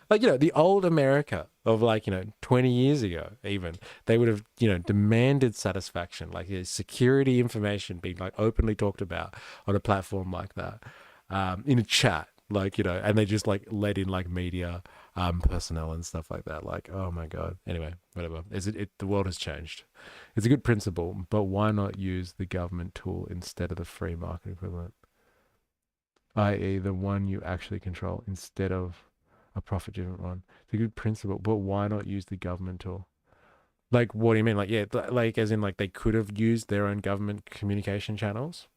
Like, you know, the old America of like, you know, 20 years ago, even, they would have, you know, demanded satisfaction, like security information being like openly talked about on a platform like that, in a chat, like, you know, and they just like let in like media personnel and stuff like that. Like, oh my God. Anyway, whatever. The world has changed. It's a good principle, but why not use the government tool instead of the free market equivalent, i.e. the one you actually control instead of a profit-driven one? It's a good principle, but why not use the government tool? Like, what do you mean? Like, yeah, like as in like they could have used their own government communication channels.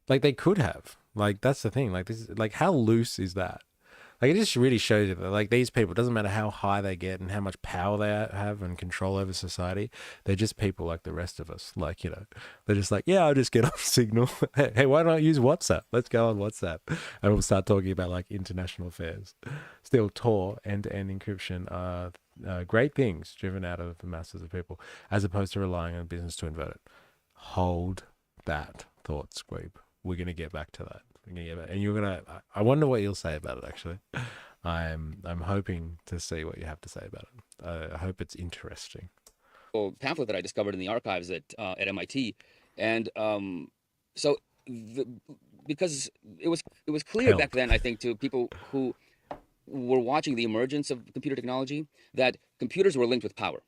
Like they could have. Like that's the thing. Like this is like, how loose is that? Like it just really shows you that like these people, it doesn't matter how high they get and how much power they have and control over society, they're just people like the rest of us. Like, you know, they're just like, yeah, I'll just get on Signal. Hey, why not use WhatsApp? Let's go on WhatsApp, and we'll start talking about like international affairs. Still, Tor end-to-end encryption are great things driven out of the masses of people, as opposed to relying on business to invert it. Hold that thought, Squeeb. We're gonna get back to that. And you're gonna. I wonder what you'll say about it. Actually, I'm hoping to see what you have to say about it. I hope it's interesting. Pamphlet that I discovered in the archives at MIT, and so because it was clear Help. back then, I think, to people who were watching the emergence of computer technology, that computers were linked with power,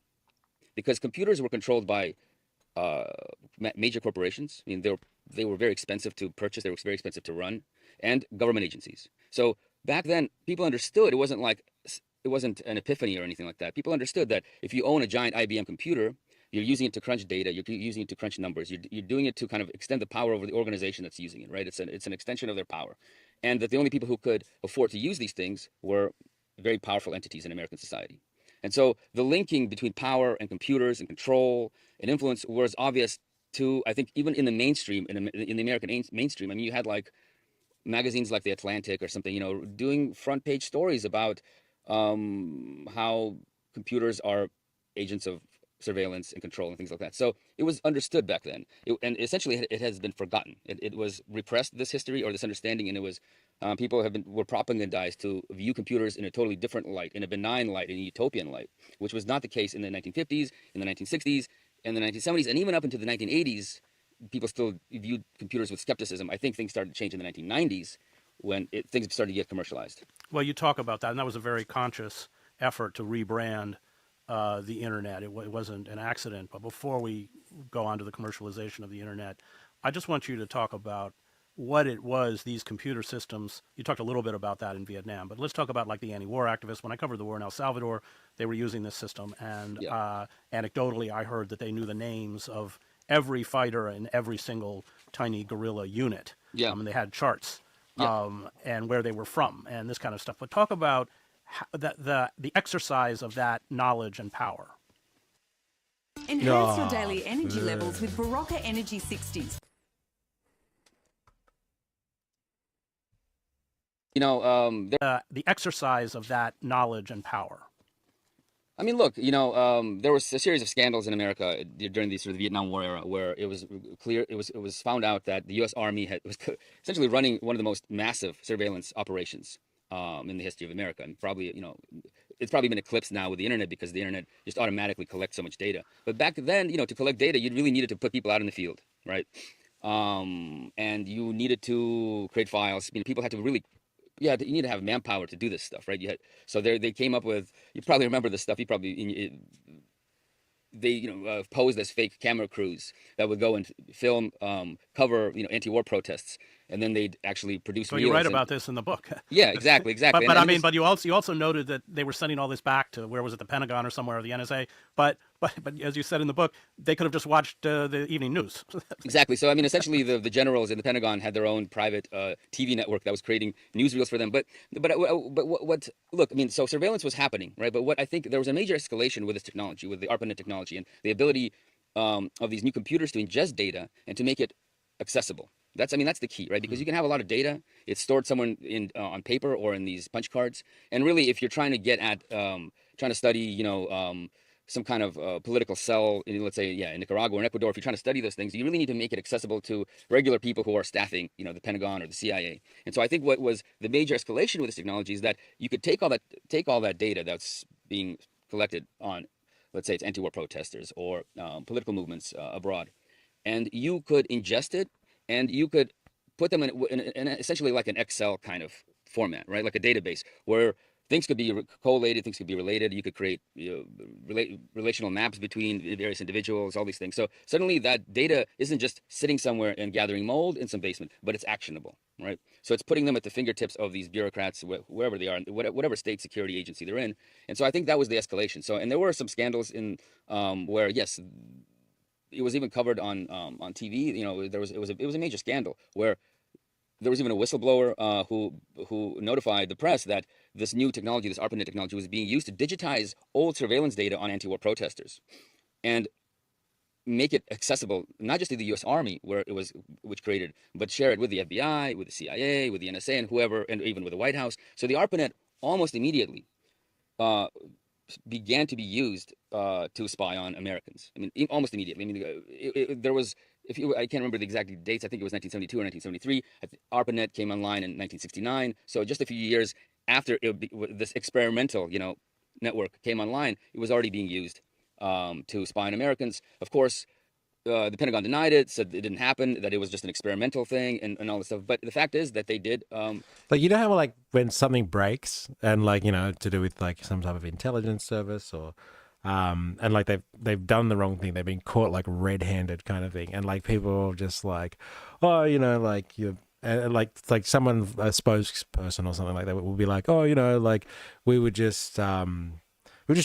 because computers were controlled by major corporations. I mean, they were very expensive to purchase, they were very expensive to run, and government agencies. So back then, people understood it wasn't an epiphany or anything like that. People understood that if you own a giant IBM computer, you're using it to crunch data, you're using it to crunch numbers, you're doing it to kind of extend the power over the organization that's using it, right? It's an extension of their power. And that the only people who could afford to use these things were very powerful entities in American society. And so the linking between power and computers and control and influence was obvious to, I think, even in the mainstream, in the American mainstream. I mean, you had like magazines like The Atlantic or something, you know, doing front page stories about how computers are agents of surveillance and control and things like that. So it was understood back then, and essentially it has been forgotten. It was repressed, this history or this understanding, and it was people were propagandized to view computers in a totally different light, in a benign light, in a utopian light, which was not the case in the 1950s, in the 1960s, in the 1970s, and even up into the 1980s. People still viewed computers with skepticism. I think things started to change in the 1990s when things started to get commercialized. Well, you talk about that, and that was a very conscious effort to rebrand the internet. It wasn't an accident. But before we go on to the commercialization of the internet, I just want you to talk about what it was, these computer systems. You talked a little bit about that in Vietnam, but let's talk about like the anti-war activists. When I covered the war in El Salvador, they were using this system, and anecdotally, I heard that they knew the names of every fighter and every single tiny guerrilla unit. Yeah. And they had charts and where they were from and this kind of stuff. But talk about the exercise of that knowledge and power. Enhance your daily energy levels with Barocca Energy 60s. You know, The exercise of that knowledge and power. I mean, look, there was a series of scandals in America during the sort of Vietnam War era where it was clear, it was found out that the U.S. Army was essentially running one of the most massive surveillance operations in the history of America, and probably, it's probably been eclipsed now with the internet because the internet just automatically collects so much data. But back then, to collect data, you really needed to put people out in the field, right? And you needed to create files. People had to really, you need to have manpower to do this stuff, right? So they came up with, you probably remember this stuff. They posed as fake camera crews that would go and film, cover, anti-war protests, and then they'd actually produce. So you write about this in the book. Yeah, exactly. But I mean, but you also noted that they were sending all this back to, where was it, the Pentagon or somewhere, or the NSA. But as you said in the book, they could have just watched the evening news. Exactly. So I mean, essentially, the generals in the Pentagon had their own private TV network that was creating newsreels for them. But what look, I mean, so surveillance was happening, right? But what I think there was a major escalation with this technology, with the ARPANET technology, and the ability of these new computers to ingest data and to make it accessible. That's the key, right? Because you can have a lot of data. It's stored somewhere on paper or in these punch cards. And really, if you're trying to get at trying to study, some kind of political cell, let's say, in Nicaragua or in Ecuador, if you're trying to study those things, you really need to make it accessible to regular people who are staffing, the Pentagon or the CIA. And so I think what was the major escalation with this technology is that you could take all that data that's being collected on, let's say it's anti-war protesters or political movements abroad, and you could ingest it, and you could put them in essentially like an Excel kind of format, right? Like a database where things could be collated, things could be related. You could create relational maps between various individuals, all these things. So suddenly that data isn't just sitting somewhere and gathering mold in some basement, but it's actionable, right? So it's putting them at the fingertips of these bureaucrats, wherever they are, whatever state security agency they're in. And so I think that was the escalation. So, and there were some scandals in where, yes, it was even covered on TV. It was a major scandal where there was even a whistleblower who notified the press that this new technology, this ARPANET technology, was being used to digitize old surveillance data on anti-war protesters and make it accessible not just to the U.S. Army, which created, but share it with the FBI, with the CIA, with the NSA, and whoever, and even with the White House. So the ARPANET almost immediately began to be used to spy on Americans. I mean, almost immediately. I mean, there was, I can't remember the exact dates. I think it was 1972 or 1973. ARPANET came online in 1969. So just a few years after this experimental, network came online, it was already being used to spy on Americans. Of course, the Pentagon denied it, said it didn't happen, that it was just an experimental thing and all this stuff. But the fact is that they did. Like, how like when something breaks and like, to do with like some type of intelligence service or and like they've done the wrong thing, they've been caught like red-handed kind of thing, and like people are just like, oh, like you. Like it's like someone, a spokesperson or something like that, will be like, oh, like we were just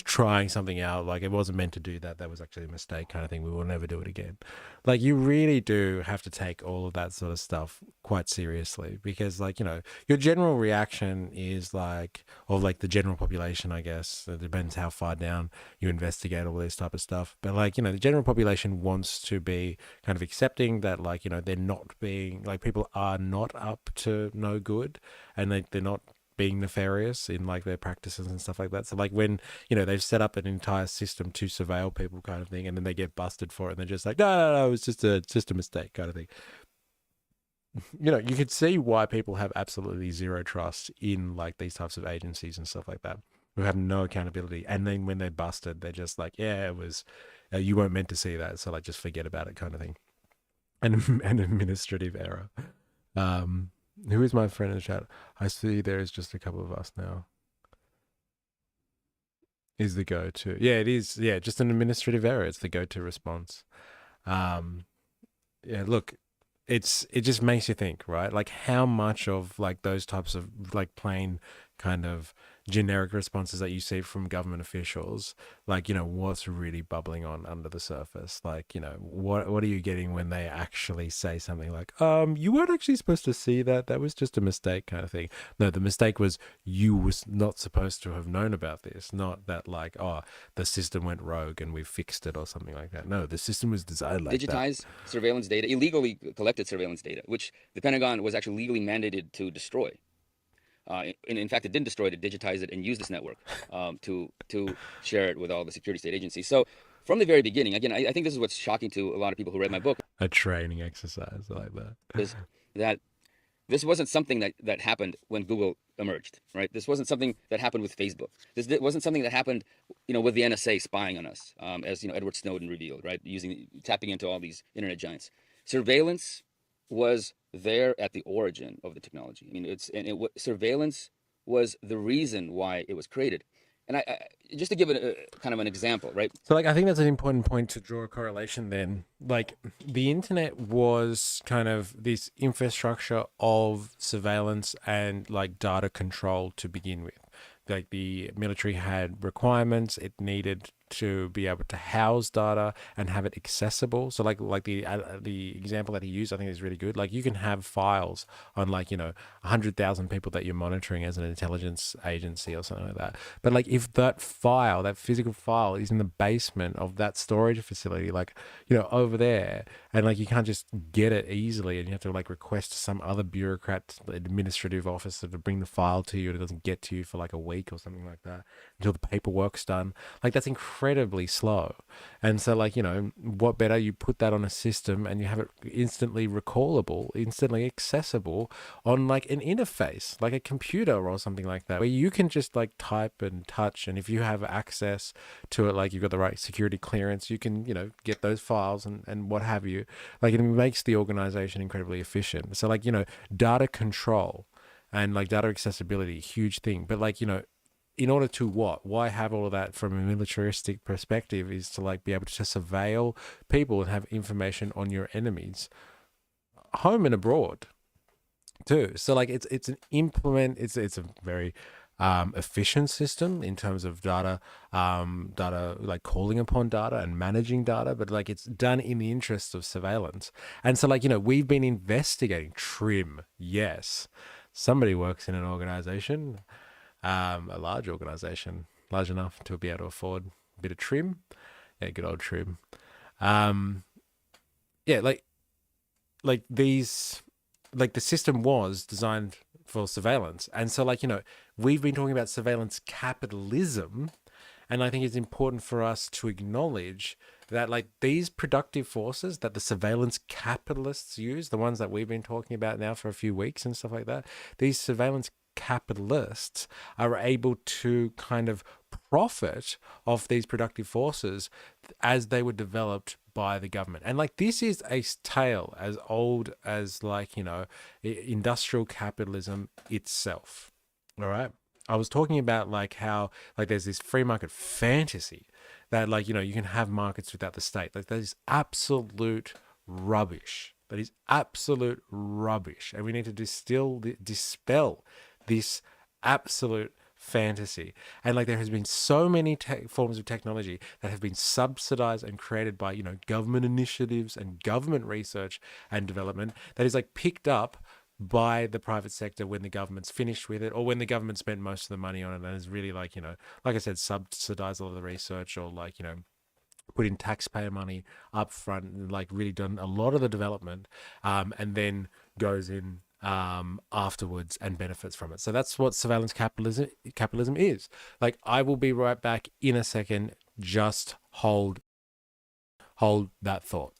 trying something out. Like it wasn't meant to do that. That was actually a mistake kind of thing. We will never do it again. Like you really do have to take all of that sort of stuff quite seriously because like, your general reaction is like, or like the general population, I guess, it depends how far down you investigate all this type of stuff. But like, the general population wants to be kind of accepting that like, they're not being, like people are not up to no good and they're not being nefarious in like their practices and stuff like that. So like when they've set up an entire system to surveil people kind of thing, and then they get busted for it, and they're just like, no, it was just a mistake kind of thing. You could see why people have absolutely zero trust in like these types of agencies and stuff like that, who have no accountability. And then when they're busted, they're just like, yeah, it was you weren't meant to see that, so like just forget about it kind of thing. An administrative error. Who is my friend in the chat? I see there is just a couple of us now. Is the go-to. Yeah, it is. Yeah, just an administrative error. It's the go-to response. Yeah, look, it just makes you think, right? Like how much of like those types of like plain kind of generic responses that you see from government officials, like, what's really bubbling on under the surface? Like, what are you getting when they actually say something like, you weren't actually supposed to see that. That was just a mistake kind of thing. No, the mistake was you was not supposed to have known about this. Not that like, oh, the system went rogue and we fixed it or something like that. No, the system was designed like digitized surveillance data, illegally collected surveillance data, which the Pentagon was actually legally mandated to destroy. In fact, it didn't destroy it; it digitized it and used this network to share it with all the security state agencies. So from the very beginning, again, I think this is what's shocking to a lot of people who read my book, A training exercise like that. is that this wasn't something that happened when Google emerged, right? This wasn't something that happened with Facebook. This wasn't something that happened, with the NSA spying on us, as Edward Snowden revealed, right? Tapping into all these internet giants. Surveillance was there at the origin of the technology. I mean, surveillance was the reason why it was created. And I just to give it a kind of an example, right? So, like, I think that's an important point to draw a correlation then. Like, the internet was kind of this infrastructure of surveillance and, like, data control to begin with. Like, the military had requirements. It needed to be able to house data and have it accessible. So, like the example that he used, I think is really good. Like, you can have files on, like, 100,000 people that you're monitoring as an intelligence agency or something like that. But, like, if that physical file is in the basement of that storage facility, like, over there, and, like, you can't just get it easily, and you have to, like, request some other bureaucrat, administrative officer to bring the file to you, and it doesn't get to you for like a week or something like that until the paperwork's done. Like, that's incredibly slow. And so, like, what better, you put that on a system and you have it instantly recallable, instantly accessible on, like, an interface, like a computer or something like that, where you can just, like, type and touch, and if you have access to it, like, you've got the right security clearance, you can, get those files and what have you. Like, it makes the organization incredibly efficient. So, like, data control and, like, data accessibility, huge thing. But, like, in order to what? Why have all of that from a militaristic perspective is to, like, be able to surveil people and have information on your enemies, home and abroad, too. So, like, it's a very efficient system in terms of data, like calling upon data and managing data, but, like, it's done in the interest of surveillance. And so, like, we've been investigating trim. Yes, somebody works in an organization, a large organization, large enough to be able to afford a bit of trim. Yeah, good old trim. Yeah, like these, like, the system was designed for surveillance. And so, like, we've been talking about surveillance capitalism, and I think it's important for us to acknowledge that, like, these productive forces that the surveillance capitalists use, the ones that we've been talking about now for a few weeks and stuff like that, these surveillance capitalists are able to kind of profit off these productive forces as they were developed by the government. And, like, this is a tale as old as, like, industrial capitalism itself. All right. I was talking about, like, how, like, there's this free market fantasy that, like, you can have markets without the state. Like, that is absolute rubbish. That is absolute rubbish. And we need to dispel this absolute fantasy. And, like, there has been so many forms of technology that have been subsidized and created by, government initiatives and government research and development that is, like, picked up by the private sector when the government's finished with it, or when the government spent most of the money on it and is really, like, like I said, subsidized a lot of the research, or, like, put in taxpayer money up front and, like, really done a lot of the development, and then goes in afterwards and benefits from it. So that's what surveillance capitalism is. Like, I will be right back in a second. Just hold that thought.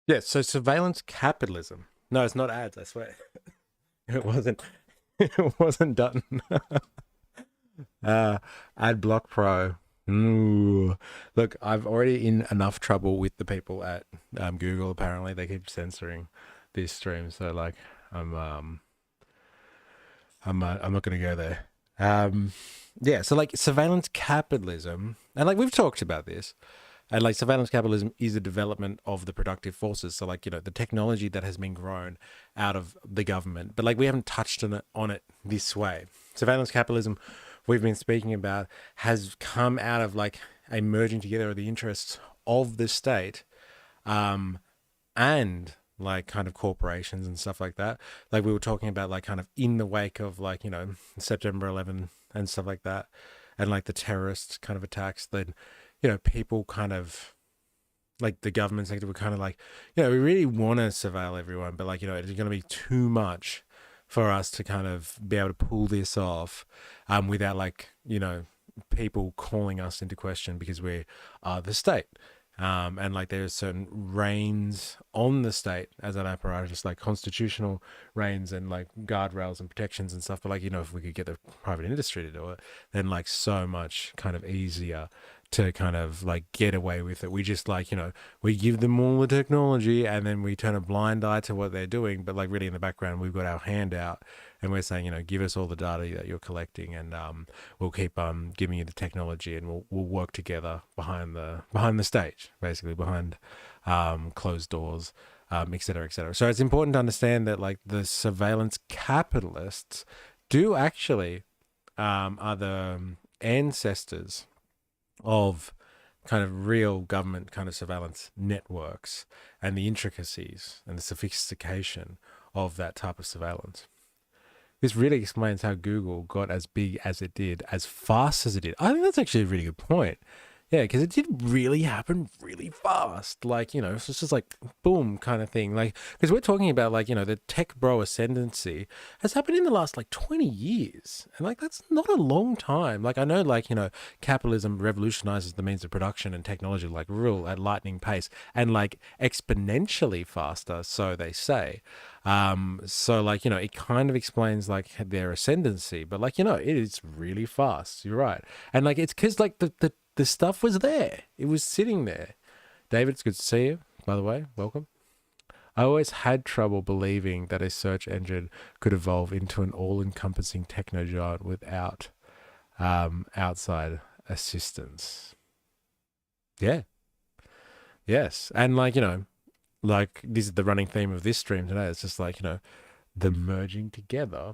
Yeah, so surveillance capitalism. No, it's not ads, I swear. It wasn't. It wasn't done. Ad Block Pro. Ooh. Look, I've already in enough trouble with the people at Google. Apparently, they keep censoring this stream. So, like, I'm I'm not going to go there. Yeah, so like surveillance capitalism, and like we've talked about this, and like surveillance capitalism is a development of the productive forces. So like, you know, the technology that has been grown out of the government, but like we haven't touched on it this way. Surveillance capitalism we've been speaking about has come out of like a merging together of the interests of the state, and like kind of corporations and stuff like that. Like we were talking about, like kind of in the wake of like, you know, September 11 and stuff like that, and like the terrorist kind of attacks, then, you know, people kind of like the government sector were kind of like, you know, we really want to surveil everyone, but like, you know, it's going to be too much for us to kind of be able to pull this off, without like, you know, people calling us into question because we are the state. And like there's certain reins on the state as an apparatus, like constitutional reins and like guardrails and protections and stuff. But like, you know, if we could get the private industry to do it, then like so much kind of easier to kind of like get away with it. We just like, you know, we give them all the technology and then we turn a blind eye to what they're doing. But like really in the background, we've got our hand out and we're saying, you know, give us all the data that you're collecting, and we'll keep giving you the technology, and we'll work together behind the stage, basically behind closed doors, et cetera, et cetera. So it's important to understand that like the surveillance capitalists do actually are the ancestors of kind of real government kind of surveillance networks and the intricacies and the sophistication of that type of surveillance. This really explains how Google got as big as it did, as fast as it did. I think that's actually a really good point. Yeah, because it did really happen really fast. Like, you know, it's just like boom kind of thing. Like, because we're talking about like, you know, the tech bro ascendancy has happened in the last like 20 years. And like, that's not a long time. Like, I know like, you know, capitalism revolutionizes the means of production and technology like real at lightning pace and like exponentially faster, so they say. So like, you know, it kind of explains like their ascendancy, but like, you know, it is really fast. You're right. And like, it's because like the stuff was there. It was sitting there. David, it's good to see you, by the way. Welcome. I always had trouble believing that a search engine could evolve into an all-encompassing techno giant without outside assistance. Yeah. Yes. And like, you know, like this is the running theme of this stream today. It's just like, you know, the merging together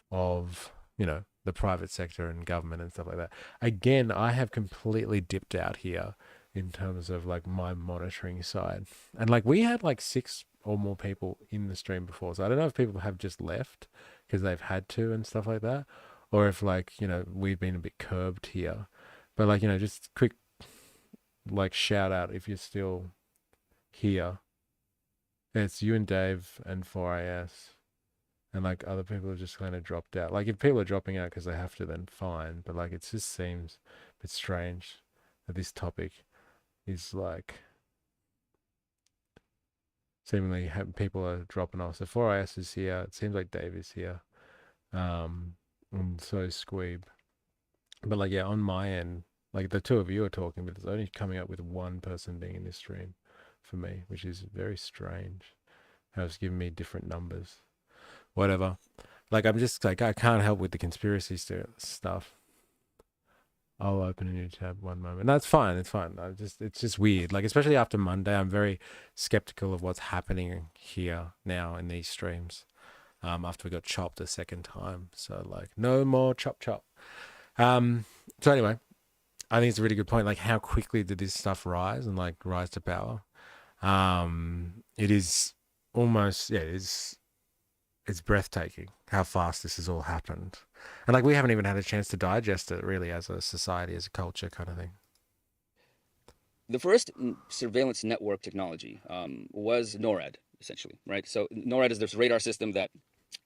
of, you know, the private sector and government and stuff like that. Again, I have completely dipped out here in terms of like my monitoring side. And like we had like 6 or more people in the stream before. So I don't know if people have just left because they've had to and stuff like that, or if like, you know, we've been a bit curbed here. But like, you know, just quick like shout out if you're still here. It's you and Dave and 4IS. And like other people have just kind of dropped out. Like if people are dropping out because they have to, then fine. But like it just seems a bit strange that this topic is like seemingly people are dropping off. So 4IS is here. It seems like Dave is here. And so Squeeb. But like, yeah, on my end, like the two of you are talking, but it's only coming up with one person being in this stream for me, which is very strange. How it's giving me different numbers. Whatever. Like, I'm just like, I can't help with the conspiracy stuff. I'll open a new tab one moment. No, it's fine. It's fine. It's just weird. Like, especially after Monday, I'm very skeptical of what's happening here now in these streams. After we got chopped a second time. So like, no more chop. So anyway, I think it's a really good point. Like, how quickly did this stuff rise and like rise to power? It is almost, yeah, it's breathtaking how fast this has all happened. And like we haven't even had a chance to digest it really as a society, as a culture kind of thing. The first surveillance network technology was NORAD, essentially, right? So NORAD is this radar system that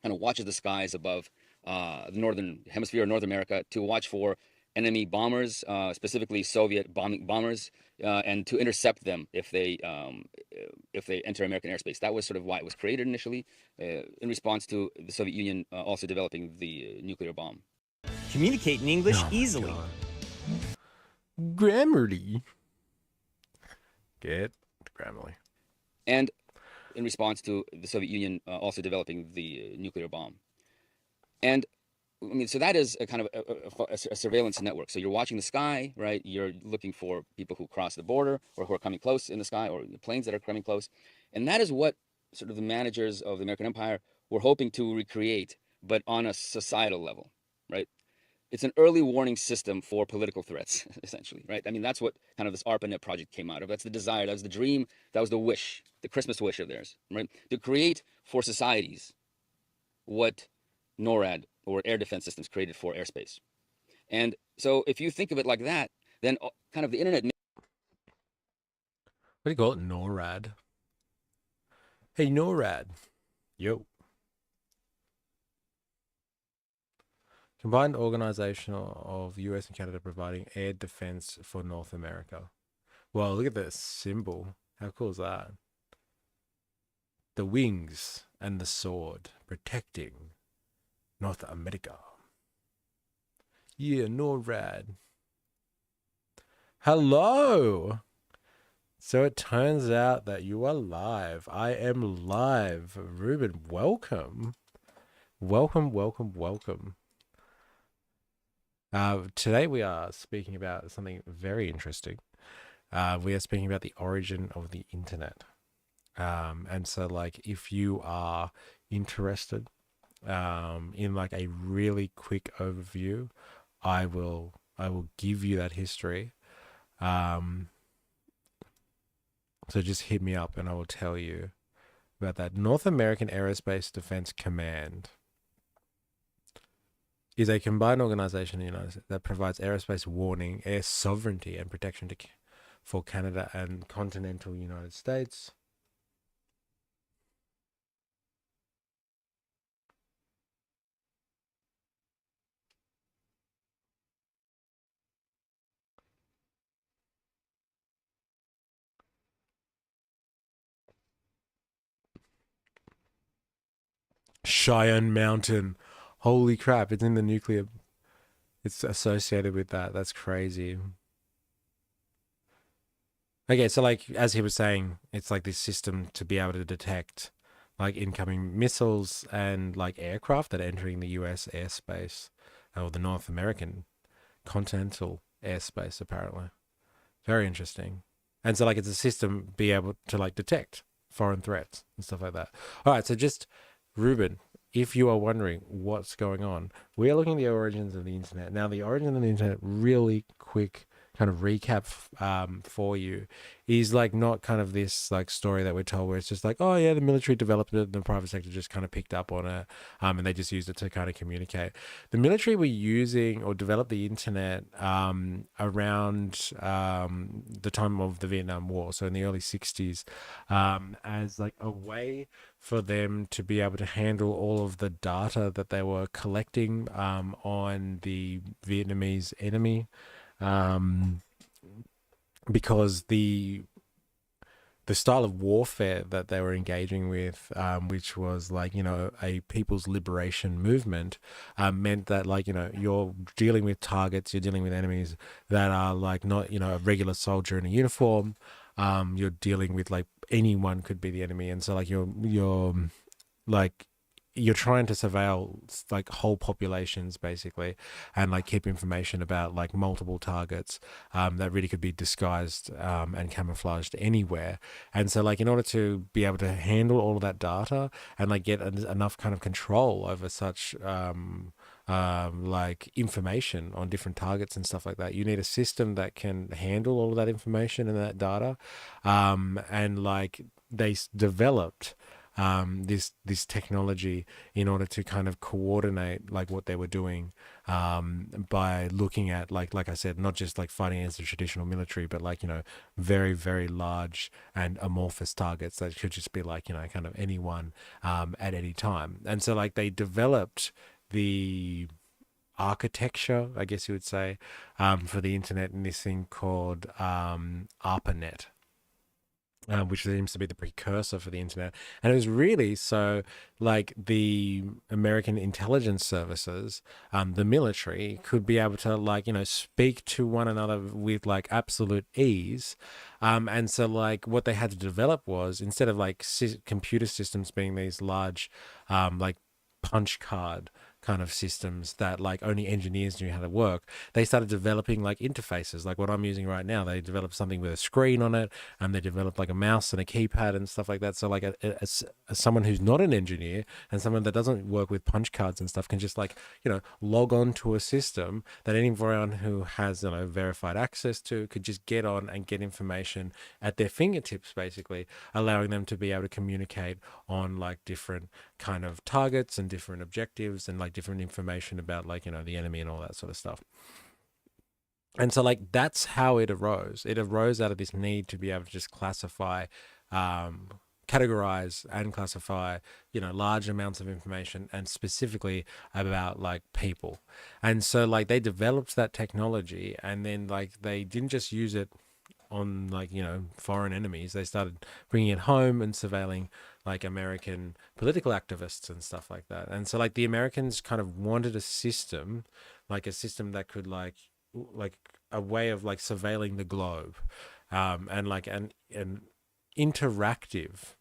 kind of watches the skies above the northern hemisphere, North America, to watch for enemy bombers, specifically Soviet bombers, and to intercept them if they enter American airspace. That was sort of why it was created initially, in response to the Soviet Union also developing the nuclear bomb. Communicate in English easily. Grammarly. Get Grammarly. And in response to the Soviet Union also developing the nuclear bomb. And I mean, so that is a kind of a surveillance network. So you're watching the sky, right? You're looking for people who cross the border or who are coming close in the sky, or the planes that are coming close. And that is what sort of the managers of the American empire were hoping to recreate, but on a societal level, right? It's an early warning system for political threats, essentially, right? I mean, that's what kind of this ARPANET project came out of. That's the desire, that was the dream, that was the wish, the Christmas wish of theirs, right? To create for societies what NORAD or air defense systems created for airspace. And so if you think of it like that, then kind of the internet. What do you call it? NORAD. Hey, NORAD. Yo. Combined Organization of US and Canada providing air defense for North America. Well, look at the symbol. How cool is that? The wings and the sword protecting North America. Yeah, NORAD. Hello! So it turns out that you are live. I am live. Ruben, welcome. Welcome, welcome, welcome. Today we are speaking about something very interesting. We are speaking about the origin of the internet. And so like if you are interested in like a really quick overview, I will give you that history. So just hit me up and I will tell you about that. North American Aerospace Defense Command is a combined organization in the United States that provides aerospace warning, air sovereignty, and protection for Canada and continental United States. Cheyenne Mountain. Holy crap, it's in the nuclear. It's associated with that. That's crazy. Okay, so like as he was saying, it's like this system to be able to detect like incoming missiles and like aircraft that are entering the US airspace or the North American continental airspace, apparently. Very interesting. And so like it's a system be able to like detect foreign threats and stuff like that. All right, so just Ruben, if you are wondering what's going on, we are looking at the origins of the internet. Now, the origin of the internet, really quick kind of recap for you, is like not kind of this like story that we're told where it's just like, oh yeah, the military developed it and the private sector just kind of picked up on it and they just used it to kind of communicate. The military were using or developed the internet around the time of the Vietnam War, so in the early 60s, as like a way for them to be able to handle all of the data that they were collecting on the Vietnamese enemy, because the style of warfare that they were engaging with, which was like, you know, a people's liberation movement, meant that like, you know, you're dealing with targets, you're dealing with enemies that are like not, you know, a regular soldier in a uniform. You're dealing with like anyone could be the enemy, and so like you're trying to surveil like whole populations basically, and like keep information about like multiple targets that really could be disguised and camouflaged anywhere. And so like in order to be able to handle all of that data and like get enough kind of control over such like information on different targets and stuff like that, you need a system that can handle all of that information and that data. And like they developed this technology in order to kind of coordinate like what they were doing, by looking at like I said, not just like fighting against the traditional military, but like, you know, very, very large and amorphous targets that could just be like, you know, kind of anyone at any time. And so like they developed the architecture, I guess you would say, for the internet in this thing called ARPANET. Which seems to be the precursor for the internet. And it was really so like the American intelligence services, the military could be able to like, you know, speak to one another with like absolute ease. And so like what they had to develop was, instead of like computer systems being these large like punch card kind of systems that like only engineers knew how to work, they started developing like interfaces like what I'm using right now. They developed something with a screen on it, and they developed like a mouse and a keypad and stuff like that. So like as someone who's not an engineer and someone that doesn't work with punch cards and stuff can just like, you know, log on to a system that anyone who has, you know, verified access to could just get on and get information at their fingertips, basically allowing them to be able to communicate on like different kind of targets and different objectives and like different information about like, you know, the enemy and all that sort of stuff. And so like that's how it arose. It arose out of this need to be able to just classify, categorize and classify, you know, large amounts of information, and specifically about like people. And so like they developed that technology, and then like they didn't just use it on like, you know, foreign enemies. They started bringing it home and surveilling like American political activists and stuff like that. And so like the Americans kind of wanted a system, like a system that could like a way of like surveilling the globe, and like an interactive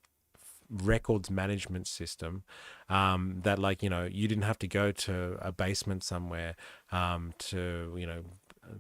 records management system, that like, you know, you didn't have to go to a basement somewhere, to, you know,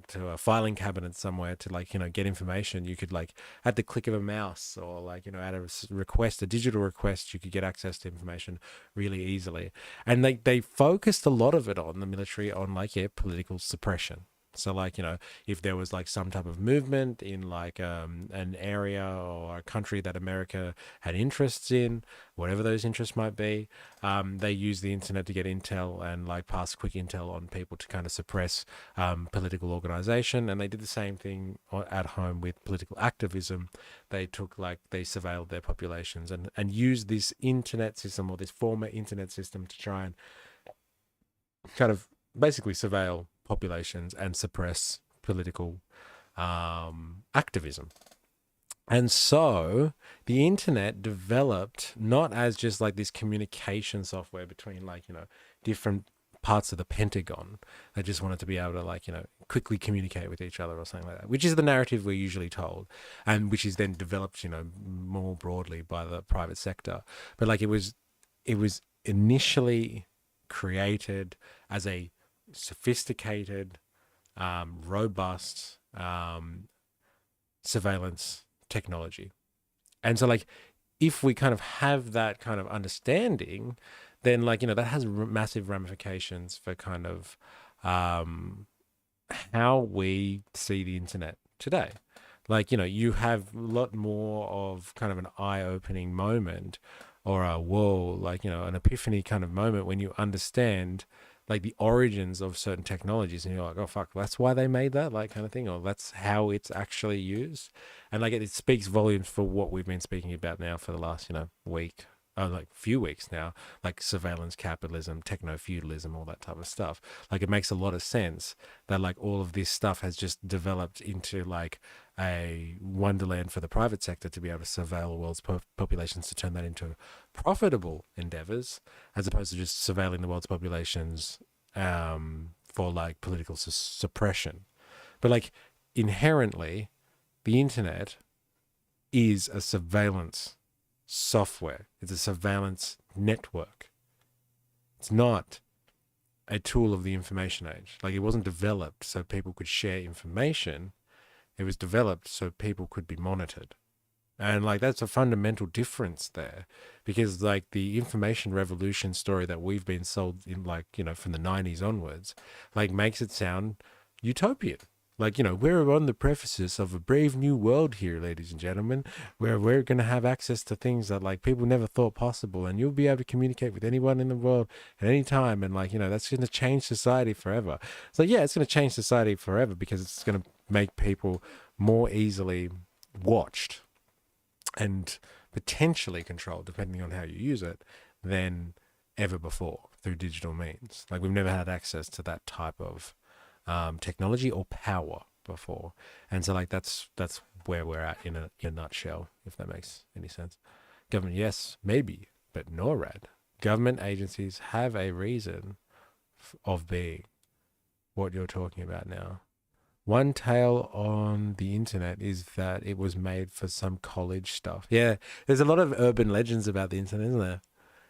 to a filing cabinet somewhere to like, you know, get information. You could like at the click of a mouse, or like, you know, at a digital request, you could get access to information really easily. And they focused a lot of it on the military on like, yeah, political suppression. So like, you know, if there was like some type of movement in like an area or a country that America had interests in, whatever those interests might be, they use the internet to get intel and like pass quick intel on people to kind of suppress political organization. And they did the same thing at home with political activism. They surveilled their populations and used this internet system, or this former internet system, to try and kind of basically surveil populations and suppress political activism. And so the internet developed not as just like this communication software between like, you know, different parts of the Pentagon that just wanted to be able to like, you know, quickly communicate with each other or something like that, which is the narrative we're usually told, and which is then developed, you know, more broadly by the private sector. But like it was initially created as a sophisticated, robust surveillance technology. And so like if we kind of have that kind of understanding, then like, you know, that has massive ramifications for kind of how we see the internet today. Like, you know, you have a lot more of kind of an eye-opening moment, or a whoa, like, you know, an epiphany kind of moment when you understand like the origins of certain technologies, and you're like, oh fuck, that's why they made that, like, kind of thing, or that's how it's actually used. And like it speaks volumes for what we've been speaking about now for the last, you know, week, like few weeks now, like surveillance capitalism, techno-feudalism, all that type of stuff. Like it makes a lot of sense that like all of this stuff has just developed into like a wonderland for the private sector to be able to surveil the world's populations, to turn that into profitable endeavors, as opposed to just surveilling the world's populations for like political suppression. But like inherently, the internet is a surveillance software. It's a surveillance network. It's not a tool of the information age. Like it wasn't developed so people could share information. It was developed so people could be monitored. And like that's a fundamental difference there, because like the information revolution story that we've been sold in, like, you know, from the 90s onwards, like makes it sound utopian. Like, you know, we're on the precipice of a brave new world here, ladies and gentlemen, where we're going to have access to things that like people never thought possible, and you'll be able to communicate with anyone in the world at any time. And like, you know, that's going to change society forever. So yeah, it's going to change society forever because it's going to make people more easily watched and potentially controlled, depending on how you use it, than ever before through digital means. Like we've never had access to that type of technology or power before. And so like that's where we're at in a nutshell, if that makes any sense. Government, yes, maybe, but NORAD. Government agencies have a reason of being what you're talking about now. One tale on the internet is that it was made for some college stuff. Yeah, there's a lot of urban legends about the internet, isn't there?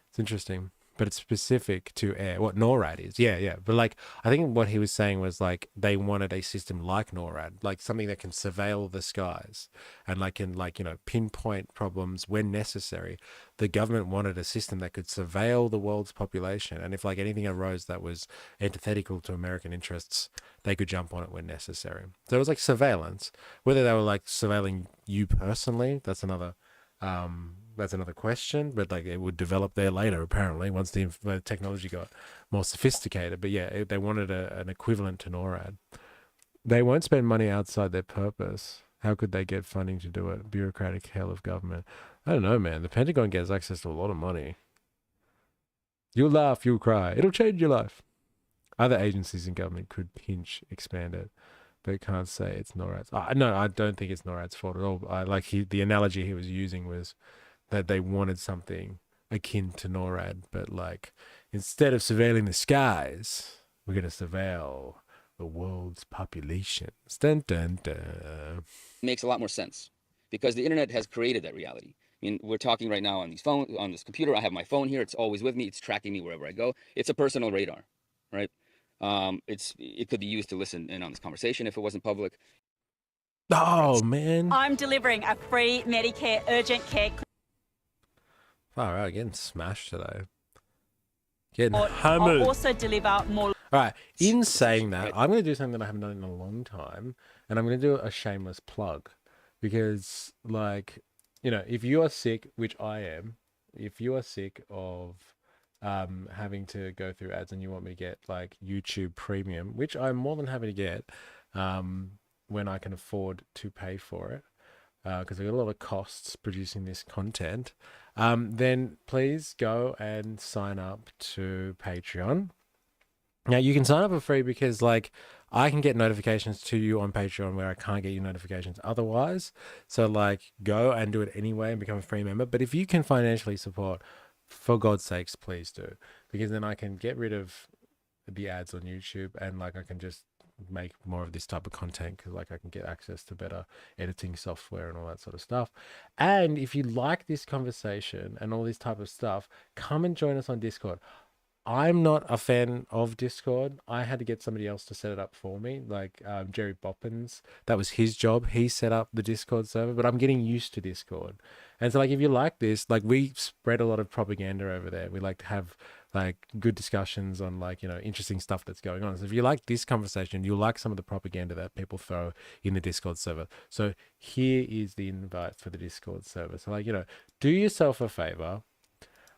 It's interesting. but it's specific to air. What NORAD is, yeah. But like, I think what he was saying was like they wanted a system like NORAD, like something that can surveil the skies and like can like pinpoint problems when necessary. The government wanted a system that could surveil the world's population, and if like anything arose that was antithetical to American interests, they could jump on it when necessary. So it was like surveillance. Whether they were like surveilling you personally, that's another question, but like it would develop there later apparently once the technology got more sophisticated. But yeah, they wanted an equivalent to NORAD. They won't spend money outside their purpose. How could they get funding to do it? Bureaucratic hell of government. I don't know, man. The Pentagon gets access to a lot of money. You'll laugh, you'll cry. It'll change your life. Other agencies in government could expand it, but can't say it's NORAD's. No, I don't think it's NORAD's fault at all. The analogy he was using was that they wanted something akin to NORAD, but like instead of surveilling the skies, we're going to surveil the world's populations. Dun, dun, dun. Makes a lot more sense because the internet has created that reality. I mean, we're talking right now on these phones, on this computer. I have my phone here. It's always with me. It's tracking me wherever I go. It's a personal radar, right? It could be used to listen in on this conversation if it wasn't public. Oh, man. I'm delivering a free Medicare urgent care. Far out, getting smashed today. Getting I'll hammered. also deliver more. All right. In saying that, I'm going to do something that I haven't done in a long time, and I'm going to do a shameless plug because, like, if you are sick, which I am, if you are sick of having to go through ads and you want me to get like YouTube Premium, which I'm more than happy to get when I can afford to pay for it, because I got a lot of costs producing this content, then please go and sign up to Patreon. Now you can sign up for free because like I can get notifications to you on Patreon where I can't get your notifications otherwise. So like go and do it anyway and become a free member. But if you can financially support, for God's sakes, please do, because then I can get rid of the ads on YouTube and like I can just make more of this type of content because like I can get access to better editing software and all that sort of stuff. And if you like this conversation and all this type of stuff, come and join us on Discord. I'm not a fan of Discord. I had to get somebody else to set it up for me, like Jerry Boppins. That was his job. He set up the Discord server, but I'm getting used to Discord. And so like if you like this, like we spread a lot of propaganda over there. We like to have like good discussions on like, interesting stuff that's going on. So if you like this conversation, you'll like some of the propaganda that people throw in the Discord server. So here is the invite for the Discord server. So like, do yourself a favor,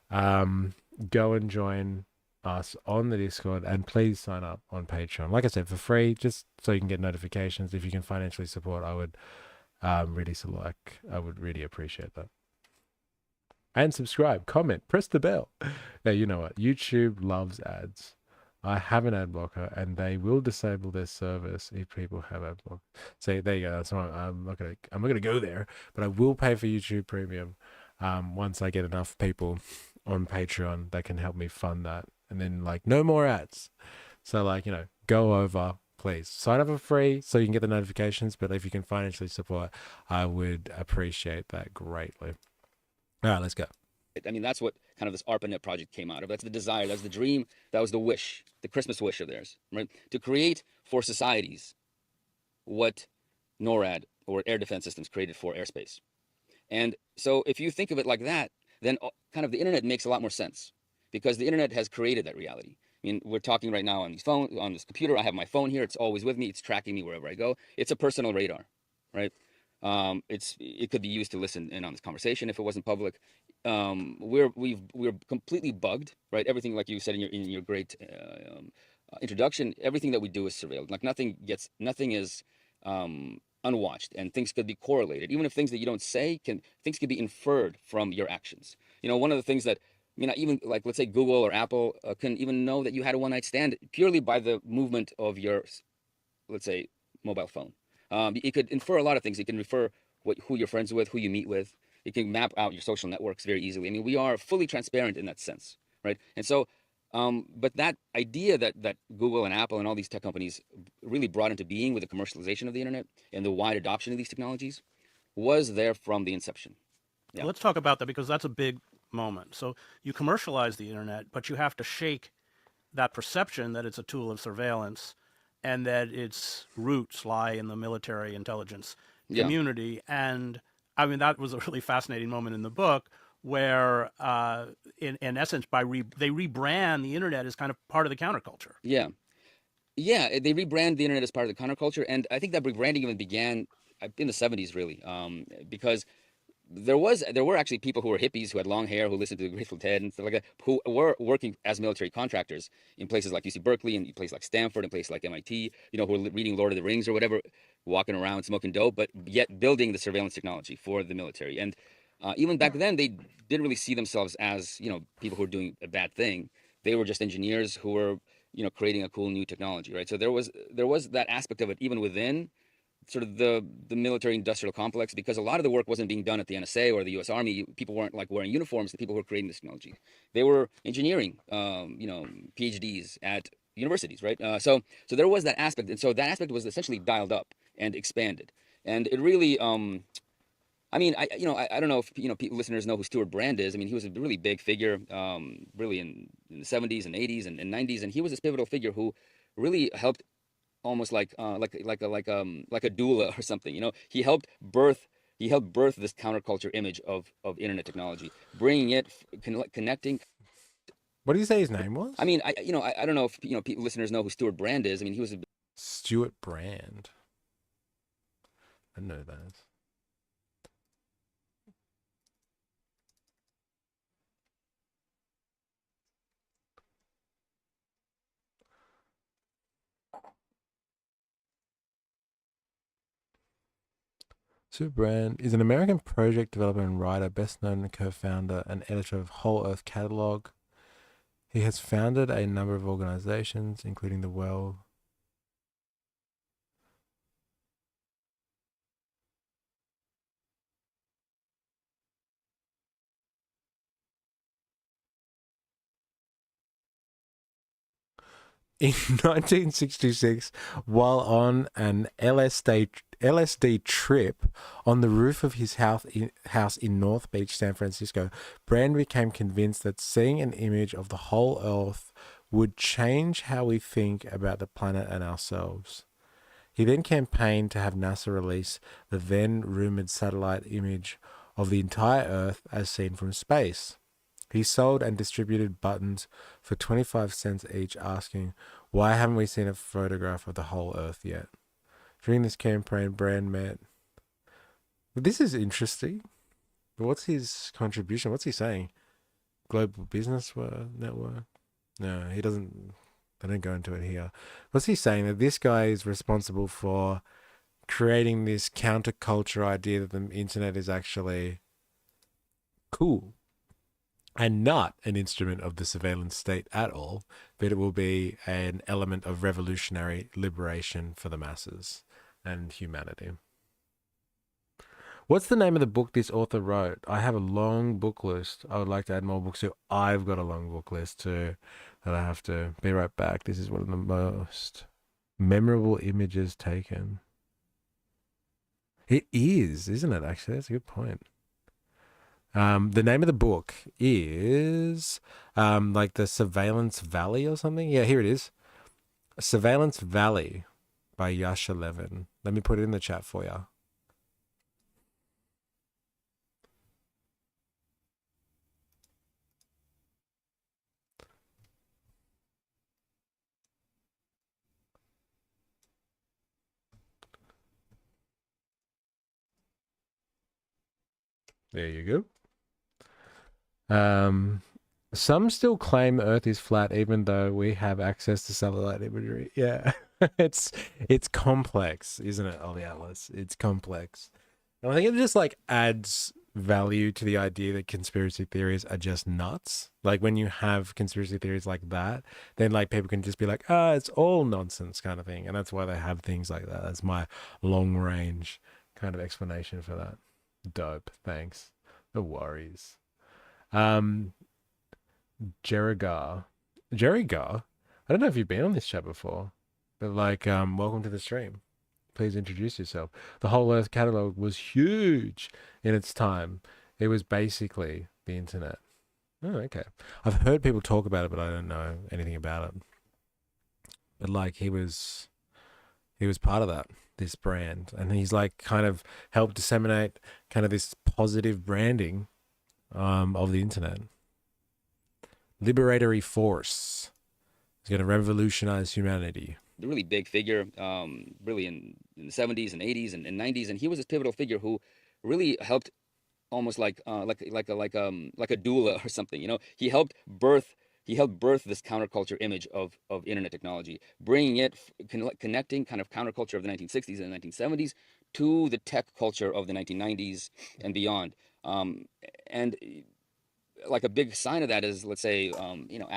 go and join us on the Discord and please sign up on Patreon. Like I said, for free, just so you can get notifications. If you can financially support, I would I would really appreciate that. And subscribe, comment, press the bell. Now, you know what? YouTube loves ads. I have an ad blocker and they will disable their service if people have ad block. So there you go. That's why I'm not gonna go there, but I will pay for YouTube Premium once I get enough people on Patreon that can help me fund that. And then like no more ads. So like, go over, please. Sign up for free so you can get the notifications. But if you can financially support, I would appreciate that greatly. All right, let's go. I mean, that's what kind of this ARPANET project came out of. That's the desire, that's the dream, that was the wish, the Christmas wish of theirs, right? To create for societies what NORAD or air defense systems created for airspace. And so if you think of it like that, then kind of the internet makes a lot more sense because the internet has created that reality. I mean, we're talking right now on these phones, on this computer. I have my phone here. It's always with me. It's tracking me wherever I go. It's a personal radar, right? It could be used to listen in on this conversation if it wasn't public. We're completely bugged, right? Everything, like you said in your great introduction, everything that we do is surveilled. Like nothing is unwatched, and things could be correlated. Even if things that you don't say things could be inferred from your actions. One of the things that even like let's say Google or Apple can even know that you had a one-night stand purely by the movement of your, let's say, mobile phone. It could infer a lot of things. It can refer who you're friends with, who you meet with. It can map out your social networks very easily. I mean, we are fully transparent in that sense, right? And so, but that idea that Google and Apple and all these tech companies really brought into being with the commercialization of the internet and the wide adoption of these technologies was there from the inception. Yeah. Let's talk about that because that's a big moment. So you commercialize the internet, but you have to shake that perception that it's a tool of surveillance and that its roots lie in the military intelligence Yeah. community. And I mean, that was a really fascinating moment in the book where, in essence, they rebrand the internet as kind of part of the counterculture. Yeah. Yeah, they rebrand the internet as part of the counterculture, and I think that rebranding even began in the 70s, really, because there were actually people who were hippies who had long hair who listened to the Grateful Dead and stuff like that, who were working as military contractors in places like UC Berkeley and places like Stanford and places like MIT, who were reading Lord of the Rings or whatever, walking around smoking dope, but yet building the surveillance technology for the military. And even back then, they didn't really see themselves as people who were doing a bad thing. They were just engineers who were creating a cool new technology, right? So there was that aspect of it even within sort of the military industrial complex, because a lot of the work wasn't being done at the NSA or the US Army. People weren't like wearing uniforms. The people who were creating this technology, they were engineering, PhDs at universities, right? So there was that aspect, and so that aspect was essentially dialed up and expanded, and it really. I mean, I don't know if listeners know who Stuart Brand is. I mean, he was a really big figure, really in the 70s and 80s and 90s, and he was this pivotal figure who really helped, almost like a doula or something. He helped birth this counterculture image of internet technology, bringing it, connecting. What do you say his name was? I mean, I don't know if listeners know who Stuart Brand is. I mean, he was Stuart Brand. I know that. Stuart Brand is an American project developer and writer, best known co-founder and editor of Whole Earth Catalog. He has founded a number of organizations, including the Well. In 1966, while on an LSD trip on the roof of his house in North Beach, San Francisco, Brand became convinced that seeing an image of the whole Earth would change how we think about the planet and ourselves. He then campaigned to have NASA release the then rumored satellite image of the entire Earth as seen from space. He sold and distributed buttons for 25 cents each, asking, "Why haven't we seen a photograph of the whole Earth yet?" During this campaign, Brand met... This is interesting. What's his contribution? What's he saying? Global Business Network? No, he doesn't... They don't go into it here. What's he saying? That this guy is responsible for creating this counterculture idea that the internet is actually cool and not an instrument of the surveillance state at all, but it will be an element of revolutionary liberation for the masses and humanity. What's the name of the book this author wrote? I have a long book list. I would like to add more books to. I've got a long book list too that I have to be right back. This is one of the most memorable images taken. It is, isn't it, actually? That's a good point. The name of the book is like the Surveillance Valley or something. Yeah, here it is. Surveillance Valley by Yasha Levin. Let me put it in the chat for you. There you go. Some still claim Earth is flat, even though we have access to satellite imagery. Yeah, it's complex, isn't it, Ollie Atlas? It's complex. And I think it just like adds value to the idea that conspiracy theories are just nuts. Like when you have conspiracy theories like that, then like people can just be like, it's all nonsense kind of thing. And that's why they have things like that. That's my long range kind of explanation for that. Dope. Thanks. No worries. Jerrigar. I don't know if you've been on this chat before, but like, welcome to the stream. Please introduce yourself. The Whole Earth Catalog was huge in its time. It was basically the internet. Oh, okay. I've heard people talk about it, but I don't know anything about it. But like he was part of this brand, and he's like kind of helped disseminate kind of this positive branding of the internet. Liberatory force is going to revolutionize humanity. The really big figure, really in the 70s and 80s and 90s, and he was this pivotal figure who really helped, almost like a doula or something. You know, he helped birth this counterculture image of internet technology, bringing it, connecting kind of counterculture of the 1960s and 1970s to the tech culture of the 1990s and beyond. And like a big sign of that is, let's say, you know,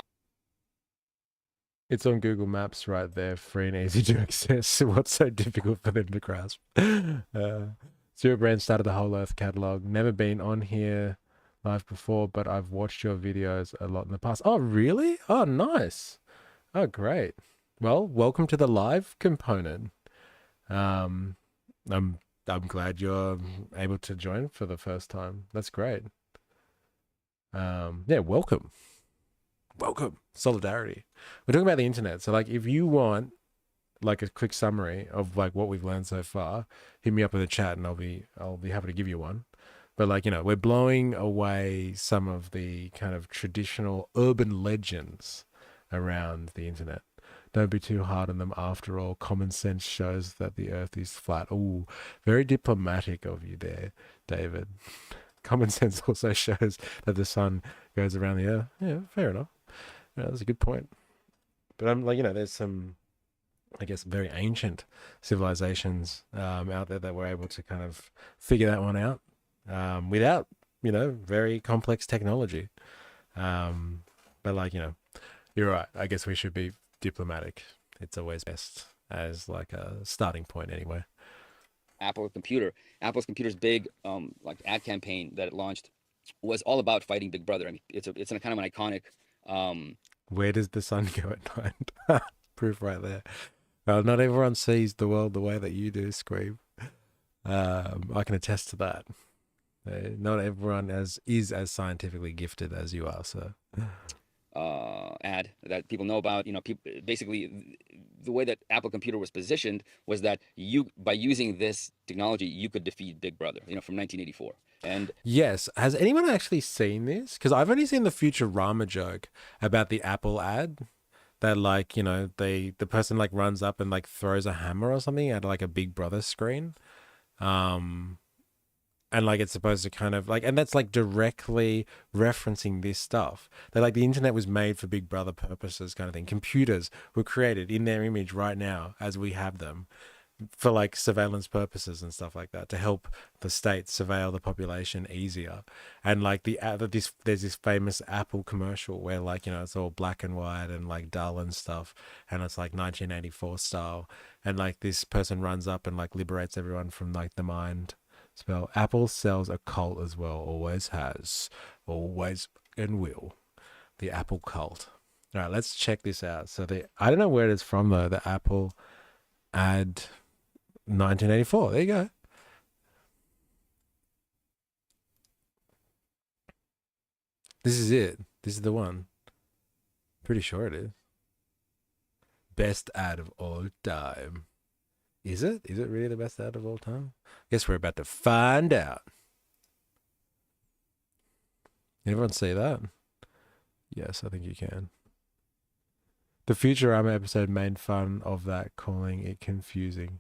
It's on Google Maps right there, free and easy to access. What's so difficult for them to grasp? Zero Brand started the Whole Earth catalog. Never been on here live before, but I've watched your videos a lot in the past. Oh, really? Oh, nice. Oh, great. Well, welcome to the live component. I'm glad you're able to join for the first time. That's great. Yeah, welcome. Solidarity. We're talking about the internet. So like if you want like a quick summary of like what we've learned so far, hit me up in the chat and I'll be happy to give you one. But like, you know, we're blowing away some of the kind of traditional urban legends around the internet. Don't be too hard on them. After all, common sense shows that the earth is flat. Ooh, very diplomatic of you there, David. Common sense also shows that the sun goes around the earth. Yeah, fair enough. Yeah, that's a good point. But I'm like, you know, there's some, I guess, very ancient civilizations out there that were able to kind of figure that one out without, you know, very complex technology. But like, you know, you're right. I guess we should be diplomatic. It's always best as like a starting point anyway. Apple's computer's big like ad campaign that it launched was all about fighting Big Brother. I mean, it's a kind of an iconic. Where does the sun go at night? Proof right there. Well, not everyone sees the world the way that you do, Scream. I can attest to that. Not everyone is as scientifically gifted as you are, so. Ad that people know about. You know, basically the way that Apple Computer was positioned was that by using this technology, you could defeat Big Brother. You know, from 1984. And yes, has anyone actually seen this? Because I've only seen the Futurama joke about the Apple ad that, like, you know, the person like runs up and like throws a hammer or something at like a Big Brother screen, and like it's supposed to kind of like, and that's like directly referencing this stuff. That like the internet was made for Big Brother purposes, kind of thing. Computers were created in their image right now as we have them, for like surveillance purposes and stuff like that, to help the state surveil the population easier. And like there's this famous Apple commercial where like, you know, it's all black and white and like dull and stuff, and it's like 1984 style, and like this person runs up and like liberates everyone from like the mind spell. Apple sells a cult as well, always has, always and will. The Apple cult. All right, let's check this out. So I don't know where it is from though, the Apple ad 1984. There you go. This is it. This is the one. Pretty sure it is. Best ad of all time. Is it? Is it really the best ad of all time? Guess we're about to find out. Everyone see that? Yes, I think you can. The Futurama episode made fun of that, calling it confusing.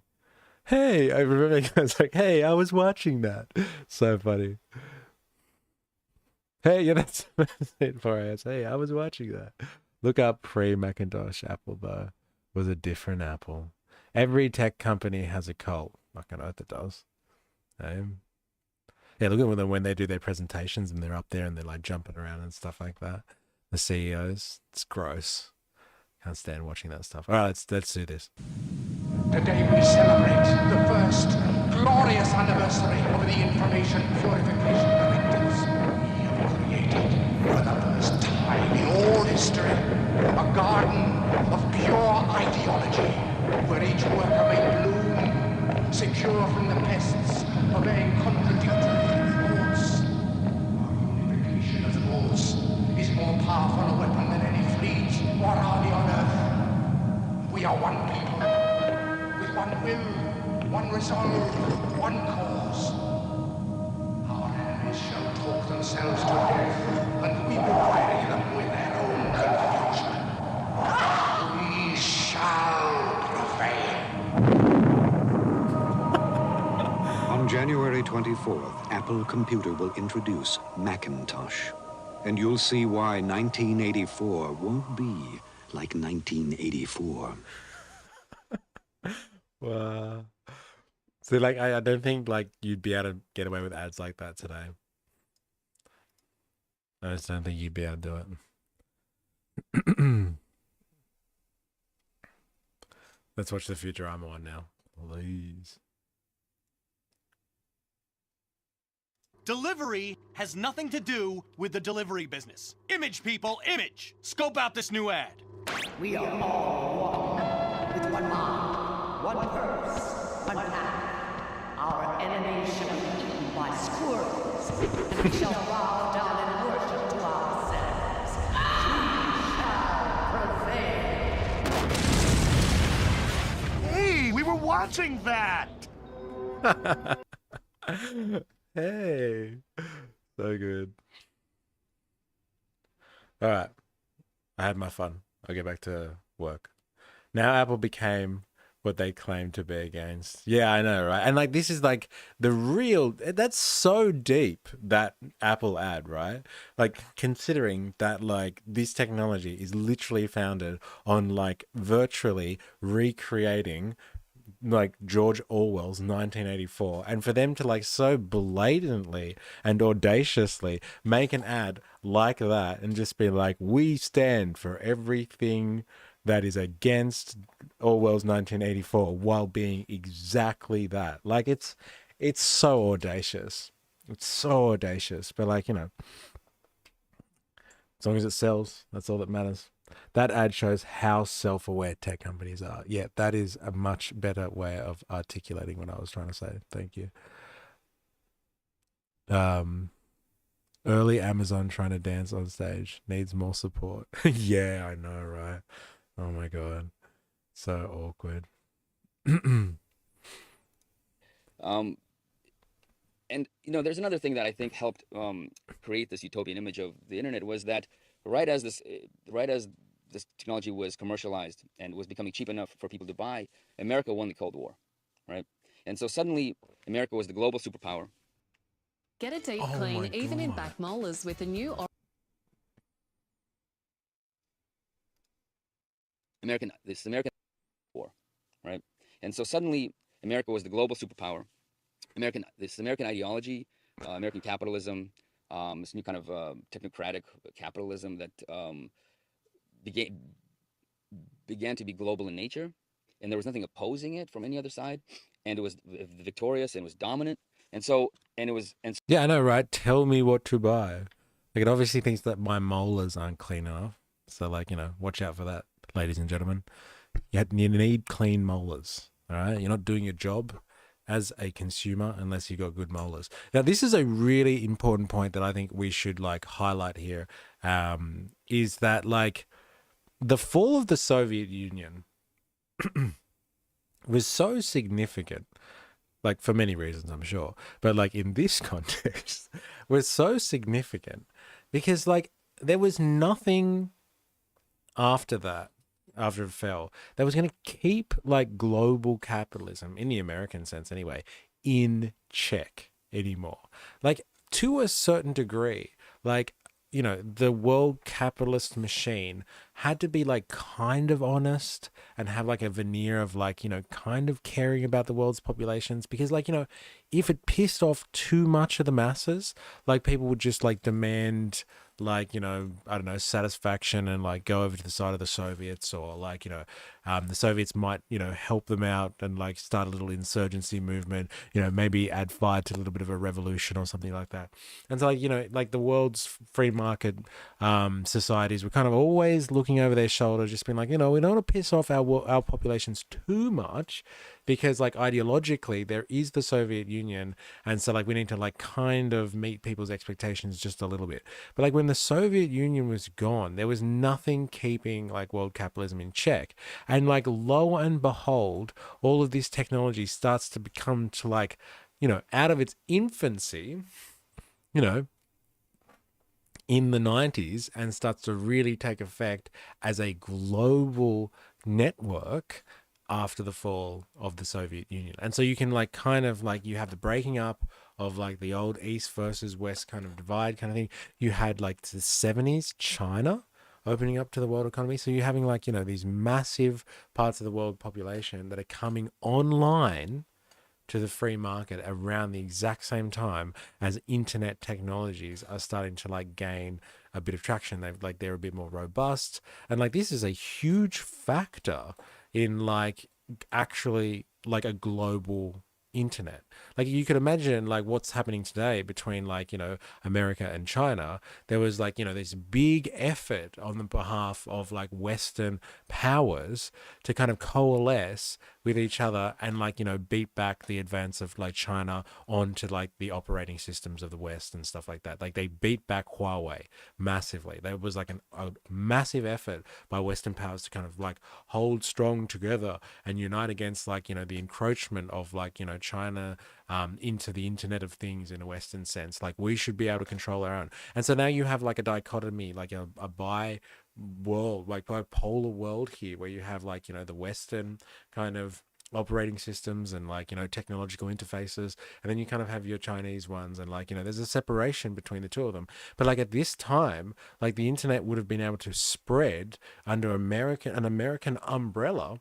Hey, I remember I was like, hey, I was watching that. So funny. Hey, yeah, that's it for us. Hey, I was watching that. Look up pre-Macintosh Apple, though. It was a different Apple. Every tech company has a cult. Fucking oath it does. Yeah, look at them when they do their presentations and they're up there and they're like jumping around and stuff like that. The CEOs, it's gross. Can't stand watching that stuff. All right, let's do this. Today we celebrate the first glorious anniversary of the information purification directives we have created for the first time in all history. A garden of pure ideology where each worker may bloom, secure from the pests of a contradictory thoughts. Our unification of thoughts are one people, with one will, one resolve, one cause. Our enemies shall talk themselves to death, and we will bury them with their own confusion. We shall prevail. On January 24th, Apple Computer will introduce Macintosh. And you'll see why 1984 won't be like 1984. Wow. So like I don't think like you'd be able to get away with ads like that today. I just don't think you'd be able to do it. Let's watch the Futurama one now, please. Delivery has nothing to do with the delivery business. Image, people, image! Scope out this new ad. We are all one, with one mind, one purpose, one path. Our enemies shall be eaten by squirrels, and we shall bow down and worship to ourselves. We shall prevail. Hey, we were watching that! Hey, so good. All right, I had my fun. I'll get back to work. Now Apple became what they claim to be against. Yeah, I know, right? And like this is like the real, that's so deep, that Apple ad, right? Like considering that like this technology is literally founded on like virtually recreating like George Orwell's 1984, and for them to like so blatantly and audaciously make an ad like that and just be like, we stand for everything that is against Orwell's 1984, while being exactly that. Like it's so audacious. It's so audacious, but like, you know, as long as it sells, that's all that matters. That ad shows how self-aware tech companies are. Yeah, that is a much better way of articulating what I was trying to say. Thank you. Early Amazon trying to dance on stage needs more support. Yeah, I know, right? Oh my God. So awkward. And you know, there's another thing that I think helped create this utopian image of the internet was that right as this technology was commercialized and was becoming cheap enough for people to buy, America won the Cold War, right? And so suddenly America was the global superpower. Get a deep clean, even in back molars, with a new American war, right? And so suddenly America was the global superpower. American ideology, American capitalism, this new kind of technocratic capitalism that began to be global in nature, and there was nothing opposing it from any other side, and it was victorious and was dominant, yeah, I know, right? Tell me what to buy. Like it obviously thinks that my molars aren't clean enough, so like, you know, watch out for that, ladies and gentlemen. You need clean molars. All right, you're not doing your job as a consumer unless you've got good molars. Now, this is a really important point that I think we should like highlight here. Is that like the fall of the Soviet Union was so significant, like for many reasons, I'm sure, but like in this context was so significant because like there was nothing after that, after it fell, that was going to keep like global capitalism, in the American sense anyway, in check anymore. Like to a certain degree, like, you know, the world capitalist machine had to be like kind of honest and have like a veneer of like, you know, kind of caring about the world's populations, because like, you know, if it pissed off too much of the masses, like people would just like demand like, you know, I don't know, satisfaction and like go over to the side of the Soviets, or like, you know, the Soviets might, you know, help them out and like start a little insurgency movement, you know, maybe add fire to a little bit of a revolution or something like that. And so like, you know, like the world's free market societies were kind of always looking over their shoulder, just being like, you know, we don't want to piss off our populations too much, because like ideologically there is the Soviet Union, and so like we need to like kind of meet people's expectations just a little bit. But like when the Soviet Union was gone, there was nothing keeping like world capitalism in check. And like lo and behold, all of this technology starts to become to like, out of its infancy, in the 90s, and starts to really take effect as a global network after the fall of the Soviet Union. And so you can like kind of like, you have the breaking up of like the old East versus West kind of divide kind of thing. You had like the 70s China opening up to the world economy. So you're having like, these massive parts of the world population that are coming online to the free market around the exact same time as internet technologies are starting to like gain a bit of traction. They're a bit more robust, and like this is a huge factor in like actually like a global internet. Like you could imagine like what's happening today between like America and China. There was like this big effort on the behalf of like Western powers to kind of coalesce with each other and like beat back the advance of like China onto like the operating systems of the West and stuff like that. Like they beat back Huawei massively. There was like a massive effort by Western powers to kind of like hold strong together and unite against like the encroachment of like China into the Internet of Things in a Western sense. Like we should be able to control our own. And so now you have like a dichotomy, like a world, like bipolar world here, where you have like the Western kind of operating systems and like technological interfaces, and then you kind of have your Chinese ones, and like there's a separation between the two of them. But like at this time, like the internet would have been able to spread under an American umbrella,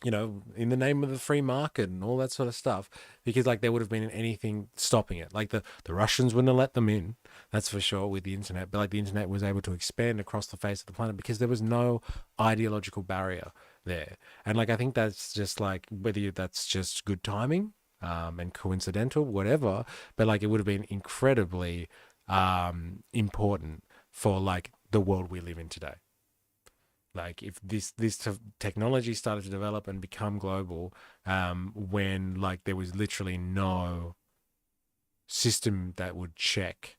in the name of the free market and all that sort of stuff, because like there would have been anything stopping it. Like the Russians wouldn't have let them in, that's for sure, with the internet. But like the internet was able to expand across the face of the planet because there was no ideological barrier there. And like I think that's just like, whether that's just good timing and coincidental, whatever, but like it would have been incredibly important for like the world we live in today. Like if this technology started to develop and become global, when like there was literally no system that would check,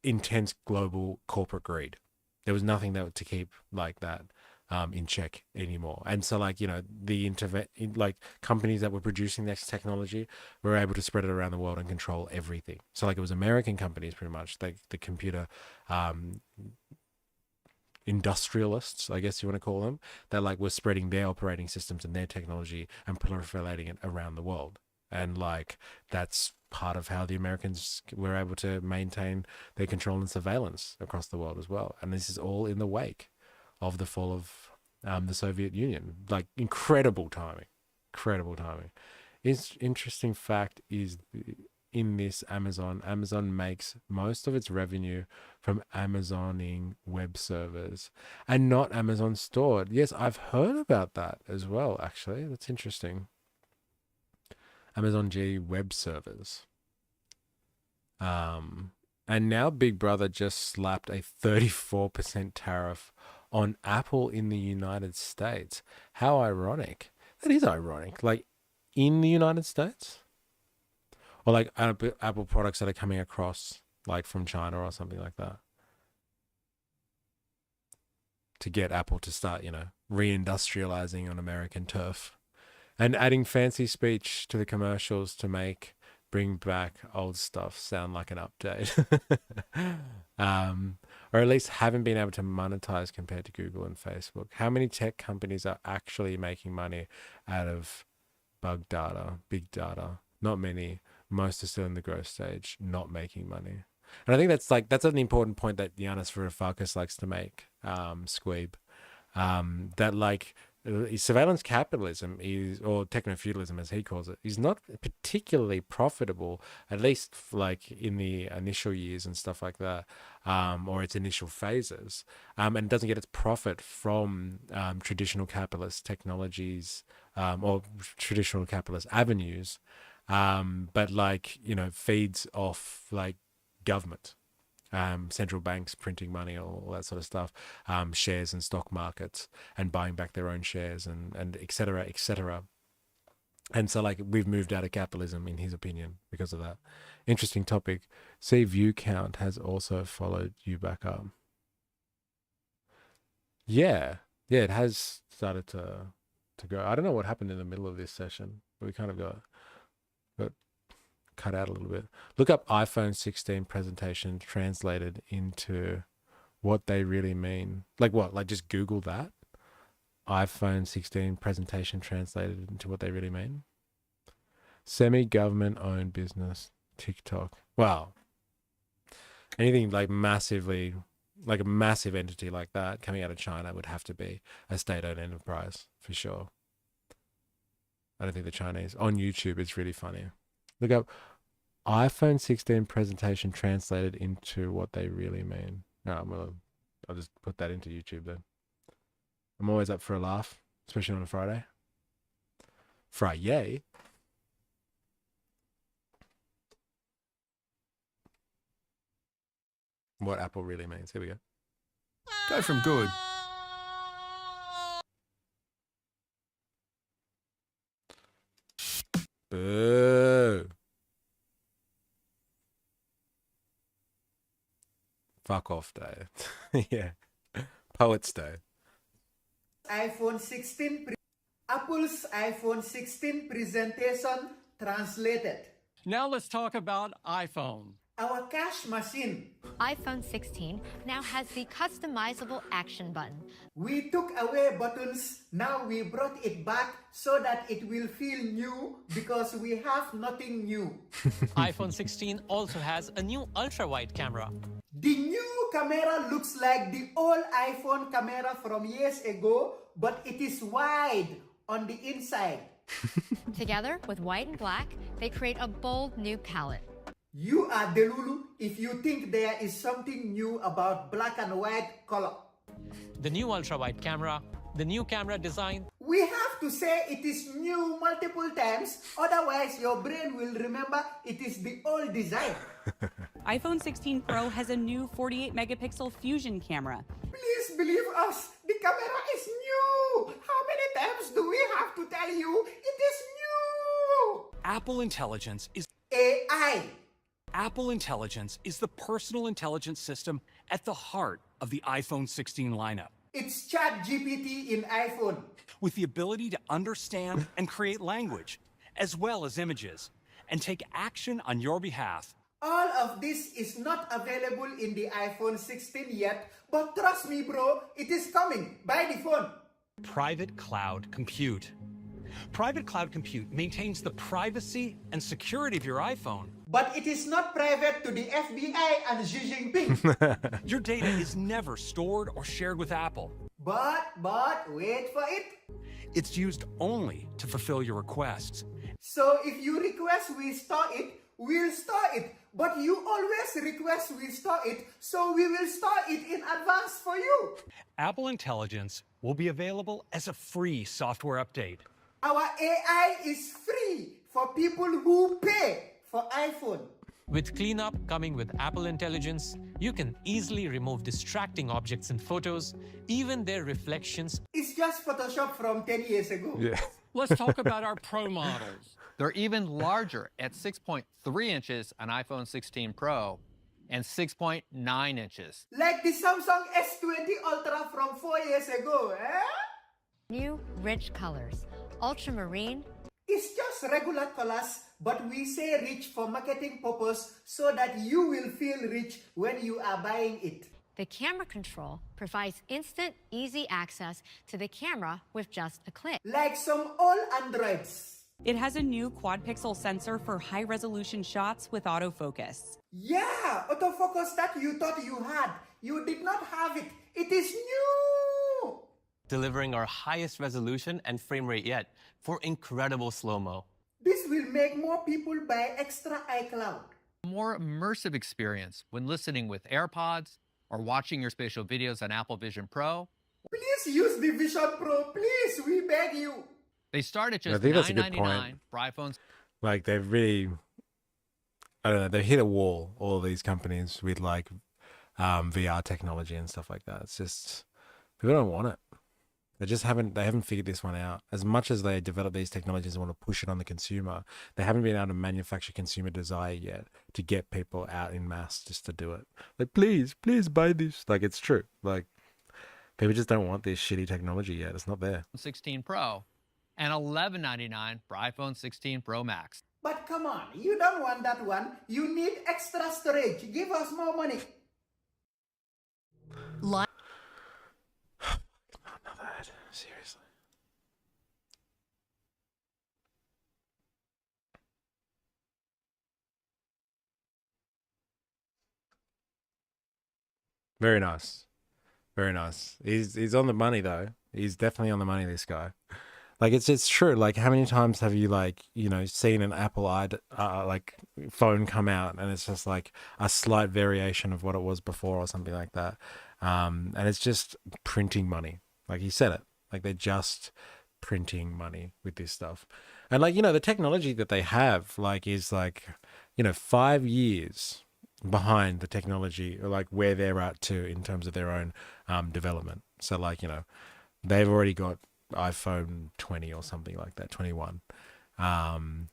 intense global corporate greed. There was nothing that to keep like that in check anymore. And so like like companies that were producing this technology were able to spread it around the world and control everything. So like it was American companies pretty much, like the computer industrialists, I guess you want to call them, that like were spreading their operating systems and their technology and proliferating it around the world. And like that's part of how the Americans were able to maintain their control and surveillance across the world as well. And this is all in the wake of the fall of the Soviet Union. Like incredible timing. Interesting fact is, in this Amazon makes most of its revenue from Amazoning web servers and not Amazon stored. Yes, I've heard about that as well, actually. That's interesting. Amazon G web servers. And now Big Brother just slapped a 34% tariff on Apple in the United States. How ironic. That is ironic. Like in the United States? Or like Apple products that are coming across like from China or something like that. To get Apple to start, reindustrializing on American turf. And adding fancy speech to the commercials to bring back old stuff sound like an update. Or at least haven't been able to monetize compared to Google and Facebook. How many tech companies are actually making money out of big data? Not many. Most are still in the growth stage, not making money. And I think that's an important point that Yanis Varoufakis likes to make, Squeeb. That like surveillance capitalism or techno-feudalism as he calls it, is not particularly profitable, at least like in the initial years and stuff like that, or its initial phases, and it doesn't get its profit from traditional capitalist technologies or traditional capitalist avenues, but like feeds off like government. Central banks printing money, all that sort of stuff, shares in stock markets and buying back their own shares and et cetera, et cetera. And so like we've moved out of capitalism in his opinion because of that. Interesting topic. See, view count has also followed you back up. Yeah, yeah, it has started to go. I don't know what happened in the middle of this session, but we kind of got cut out a little bit. Look up iPhone 16 presentation translated into what they really mean. Like what? Like just Google that. iPhone 16 presentation translated into what they really mean. Semi-government owned business, TikTok. Wow. Anything like massively, like a massive entity like that coming out of China would have to be a state-owned enterprise for sure. I don't think the Chinese on YouTube. It's really funny. Look up iPhone 16 presentation translated into what they really mean. No, I'll just put that into YouTube then. I'm always up for a laugh, especially on a Friday. Friday. What Apple really means. Here we go. Go from good. Boo. Fuck off day. Yeah. Poets Day. iPhone 16 Apple's iPhone 16 presentation translated. Now let's talk about iPhone. Our cash machine. iPhone 16 now has the customizable action button. We took away buttons, now we brought it back so that it will feel new because we have nothing new. iPhone 16 also has a new ultra-wide camera. The new camera looks like the old iPhone camera from years ago, but it is wide on the inside. Together with white and black, they create a bold new palette. You are Delulu if you think there is something new about black and white color. The new ultra-wide camera, the new camera design. We have to say it is new multiple times, otherwise your brain will remember it is the old design. iPhone 16 Pro has a new 48 megapixel fusion camera. Please believe us, the camera is new. How many times do we have to tell you it is new? Apple Intelligence is AI. Apple Intelligence is the personal intelligence system at the heart of the iPhone 16 lineup. It's ChatGPT in iPhone. With the ability to understand and create language, as well as images, and take action on your behalf. All of this is not available in the iPhone 16 yet, but trust me, bro, it is coming. Buy the phone. Private Cloud Compute. Private Cloud Compute maintains the privacy and security of your iPhone. But it is not private to the FBI and Xi Jinping. Your data is never stored or shared with Apple. But, wait for it. It's used only to fulfill your requests. So if you request we store it, we'll store it. But you always request we store it, so we will store it in advance for you. Apple Intelligence will be available as a free software update. Our AI is free for people who pay for iPhone. With cleanup coming with Apple Intelligence, you can easily remove distracting objects in photos, even their reflections. It's just Photoshop from 10 years ago. Yeah. Let's talk about our Pro models. They're even larger at 6.3 inches on iPhone 16 Pro and 6.9 inches. Like the Samsung S20 Ultra from 4 years ago, eh? New rich colors. Ultramarine. It's just regular colors, but we say rich for marketing purpose so that you will feel rich when you are buying it. The camera control provides instant, easy access to the camera with just a click. Like some old Androids. It has a new quad-pixel sensor for high-resolution shots with autofocus. Yeah, autofocus that you thought you had. You did not have it. It is new. Delivering our highest resolution and frame rate yet for incredible slow-mo. This will make more people buy extra iCloud. More immersive experience when listening with AirPods or watching your spatial videos on Apple Vision Pro. Please use the Vision Pro, please, we beg you. They start at just $9.99 for iPhones. Like they've really, I don't know, they've hit a wall, all these companies with like VR technology and stuff like that. It's just, people don't want it. They haven't figured this one out. As much as they develop these technologies and want to push it on the consumer, they haven't been able to manufacture consumer desire yet to get people out in mass just to do it. Like, please buy this. Like, it's true. Like, People just don't want this shitty technology yet. It's not there. 16 Pro, and $11.99 for iPhone 16 Pro Max. But come on, you don't want that one. You need extra storage. Give us more money. Another ad. Seriously. Very nice. Very nice. He's on the money though. He's definitely on the money, this guy. Like it's true. Like how many times have you seen an Apple like phone come out and it's just like a slight variation of what it was before or something like that. And it's just printing money. Like he said it. Like they're just printing money with this stuff. And the technology that they have is 5 years behind the technology or like where they're at too in terms of their own development. So they've already got iPhone 20 or something like that, 21. But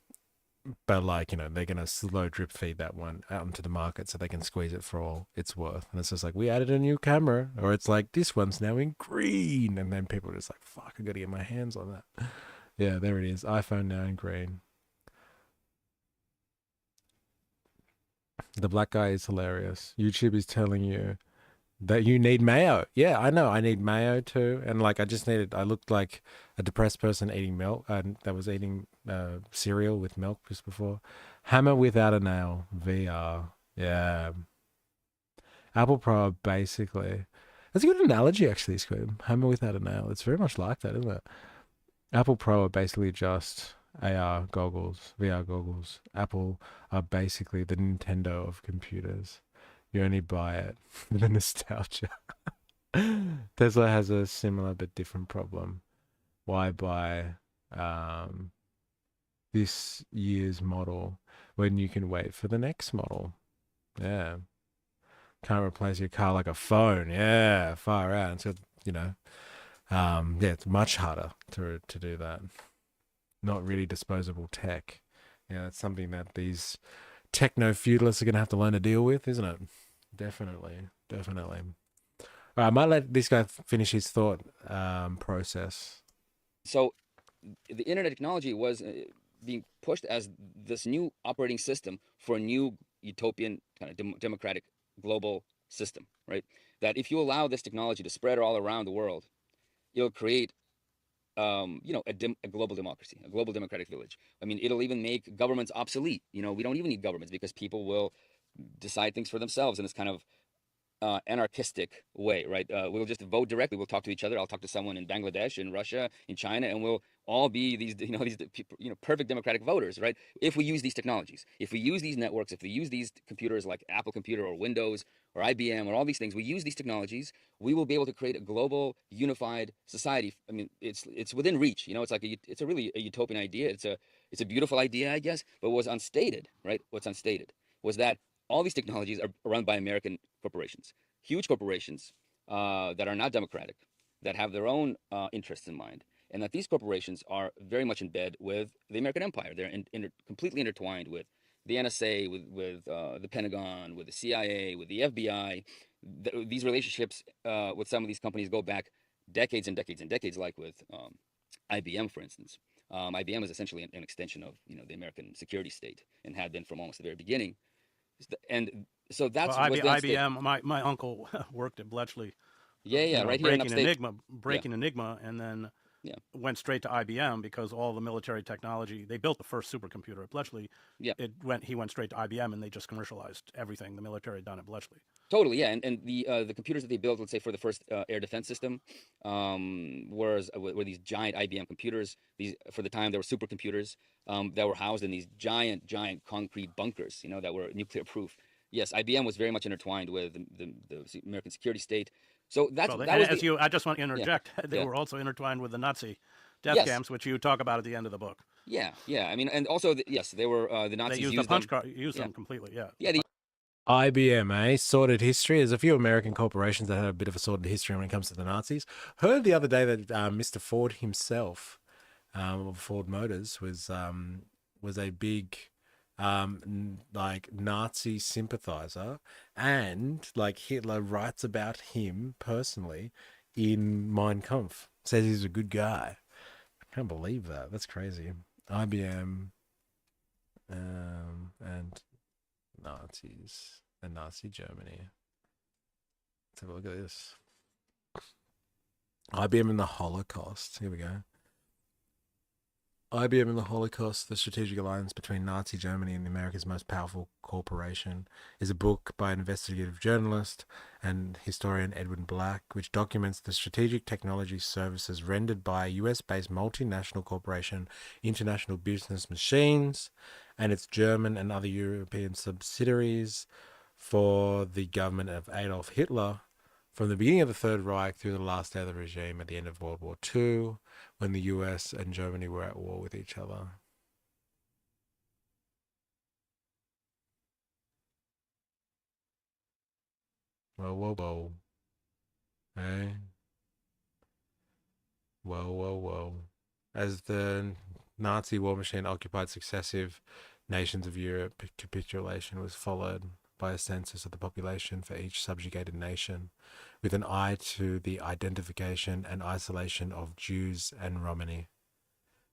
they're going to slow drip feed that one out into the market so they can squeeze it for all it's worth. And it's just like, we added a new camera, or it's like, this one's now in green. And then people are just like, fuck, I got to get my hands on that. Yeah, there it is. iPhone now in green. The black guy is hilarious. YouTube is telling you that you need mayo. Yeah, I know. I need mayo too. And I looked like a depressed person eating milk that was eating cereal with milk just before. Hammer without a nail. VR. Yeah. Apple Pro basically. That's a good analogy actually, Squib. Hammer without a nail. It's very much like that, isn't it? Apple Pro are basically just AR goggles, VR goggles. Apple are basically the Nintendo of computers. You only buy it for the nostalgia. Tesla has a similar but different problem. Why buy this year's model when you can wait for the next model? Yeah. Can't replace your car like a phone. Yeah, far out. It's got, it's much harder to do that. Not really disposable tech. Yeah, that's something that these techno-feudalists are going to have to learn to deal with, isn't it? Definitely. All right, I might let this guy finish his thought process. So the internet technology was being pushed as this new operating system for a new utopian kind of democratic global system, right? That if you allow this technology to spread all around the world, it'll create a global democracy, a global democratic village. I mean, it'll even make governments obsolete. We don't even need governments because people will decide things for themselves in this kind of anarchistic way, right? We'll just vote directly. We'll talk to each other. I'll talk to someone in Bangladesh, in Russia, in China, and we'll all be these perfect democratic voters, right? If we use these technologies, if we use these networks, if we use these computers like Apple Computer or Windows or IBM or all these things, we use these technologies, we will be able to create a global, unified society. I mean, it's within reach. It's like it's a really a utopian idea. It's a beautiful idea, I guess. But what's unstated, right? What's unstated was that all these technologies are run by American corporations, huge corporations that are not democratic, that have their own interests in mind, and that these corporations are very much in bed with the American empire. They're completely intertwined with the NSA, with the Pentagon, with the CIA, with the FBI. These relationships with some of these companies go back decades and decades and decades, like with IBM, for instance. IBM is essentially an extension of the American security state and had been from almost the very beginning. And so that's IBM. My uncle worked at Bletchley. Yeah, right here in upstate. Breaking Enigma, and then went straight to IBM because all the military technology. They built the first supercomputer at Bletchley. Yeah, he went straight to IBM, and they just commercialized everything the military had done at Bletchley. Totally, yeah, and the computers that they built, let's say for the first air defense system, were these giant IBM computers. These for the time they were supercomputers that were housed in these giant concrete bunkers, that were nuclear proof. Yes, IBM was very much intertwined with the American security state. So I just want to interject. They were also intertwined with the Nazi death camps, which you talk about at the end of the book. Yeah. I mean, and also they were the Nazis they used them completely. Yeah. IBM, sordid history. There's a few American corporations that had a bit of a sordid history when it comes to the Nazis. Heard the other day that Mr. Ford himself, of Ford Motors, was a big Nazi sympathizer, and Hitler writes about him personally in Mein Kampf. Says he's a good guy. I can't believe that. That's crazy. IBM and Nazis and Nazi Germany. Let's have a look at this. IBM and the Holocaust. Here we go. IBM and the Holocaust, the strategic alliance between Nazi Germany and America's most powerful corporation, is a book by investigative journalist and historian Edwin Black, which documents the strategic technology services rendered by US-based multinational corporation International Business Machines and its German and other European subsidiaries for the government of Adolf Hitler from the beginning of the Third Reich through the last day of the regime at the end of World War II, when the US and Germany were at war with each other. Whoa, whoa, whoa. Hey? Whoa, whoa, whoa. As the Nazi war machine occupied successive nations of Europe, capitulation was followed by a census of the population for each subjugated nation, with an eye to the identification and isolation of Jews and Romani.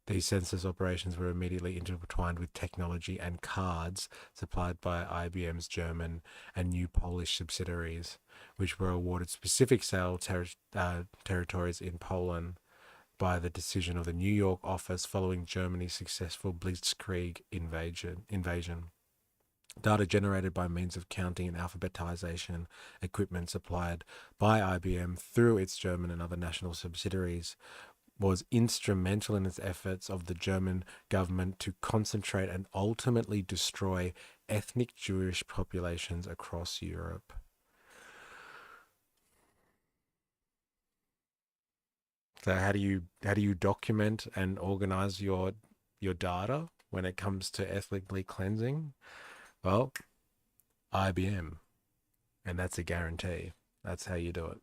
These census operations were immediately intertwined with technology and cards supplied by IBM's German and new Polish subsidiaries, which were awarded specific sale territories in Poland by the decision of the New York office following Germany's successful Blitzkrieg invasion. Data generated by means of counting and alphabetization equipment supplied by IBM through its German and other national subsidiaries was instrumental in its efforts of the German government to concentrate and ultimately destroy ethnic Jewish populations across Europe. So how do you document and organize your data when it comes to ethnically cleansing? Well, IBM, and that's a guarantee. That's how you do it.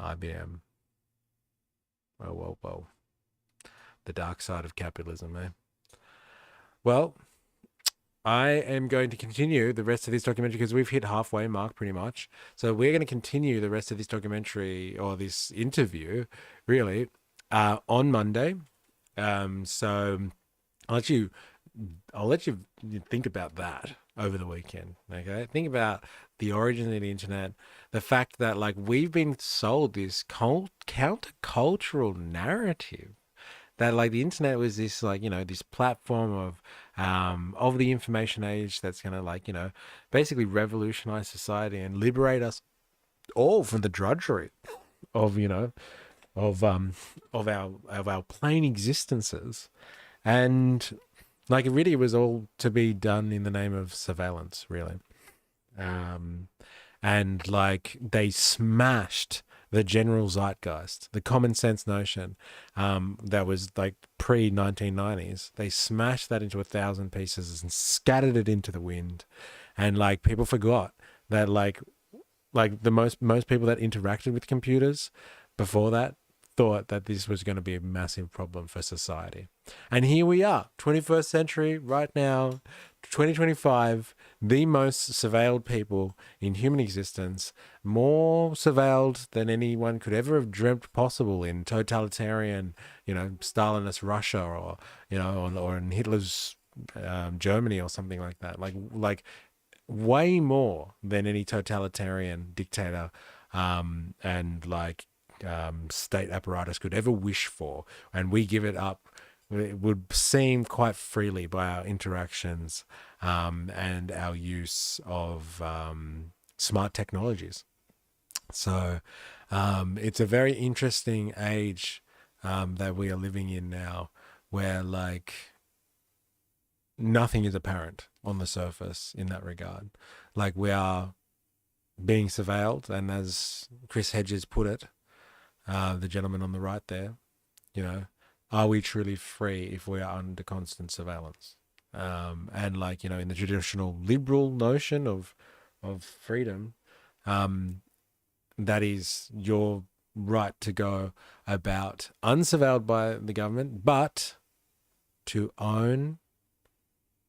IBM. Whoa, whoa, whoa. The dark side of capitalism, eh? Well, I am going to continue the rest of this documentary because we've hit halfway mark pretty much. So we're going to continue the rest of this documentary or this interview, really, on Monday. So I'll let you think about that over the weekend. Okay, think about the origin of the internet, the fact that like we've been sold this countercultural narrative that like the internet was this like this platform of the information age that's gonna like basically revolutionize society and liberate us all from the drudgery of of our plain existences. And like it really was all to be done in the name of surveillance, really. And like they smashed the general zeitgeist, the common sense notion that was like pre-1990s. They smashed that into 1,000 pieces and scattered it into the wind. And like people forgot that like the most people that interacted with computers before that thought that this was going to be a massive problem for society. And here we are, 21st century, right now, 2025, the most surveilled people in human existence, more surveilled than anyone could ever have dreamt possible in totalitarian, Stalinist Russia or in Hitler's Germany or something like that. Like way more than any totalitarian dictator and state apparatus could ever wish for, and we give it up. It would seem quite freely by our interactions and our use of smart technologies. So it's a very interesting age that we are living in now, where like nothing is apparent on the surface in that regard. Like we are being surveilled, and as Chris Hedges put it, the gentleman on the right there, are we truly free if we are under constant surveillance? And like, in the traditional liberal notion of freedom, that is your right to go about unsurveilled by the government, but to own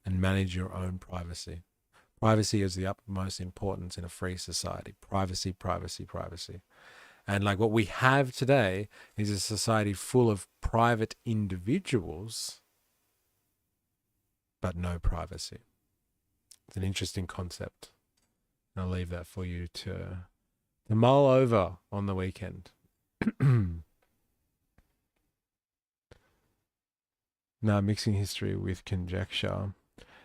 and manage your own privacy. Privacy is the utmost importance in a free society. Privacy, privacy, privacy. And like what we have today is a society full of private individuals, but no privacy. It's an interesting concept. And I'll leave that for you to mull over on the weekend. Now, mixing history with conjecture.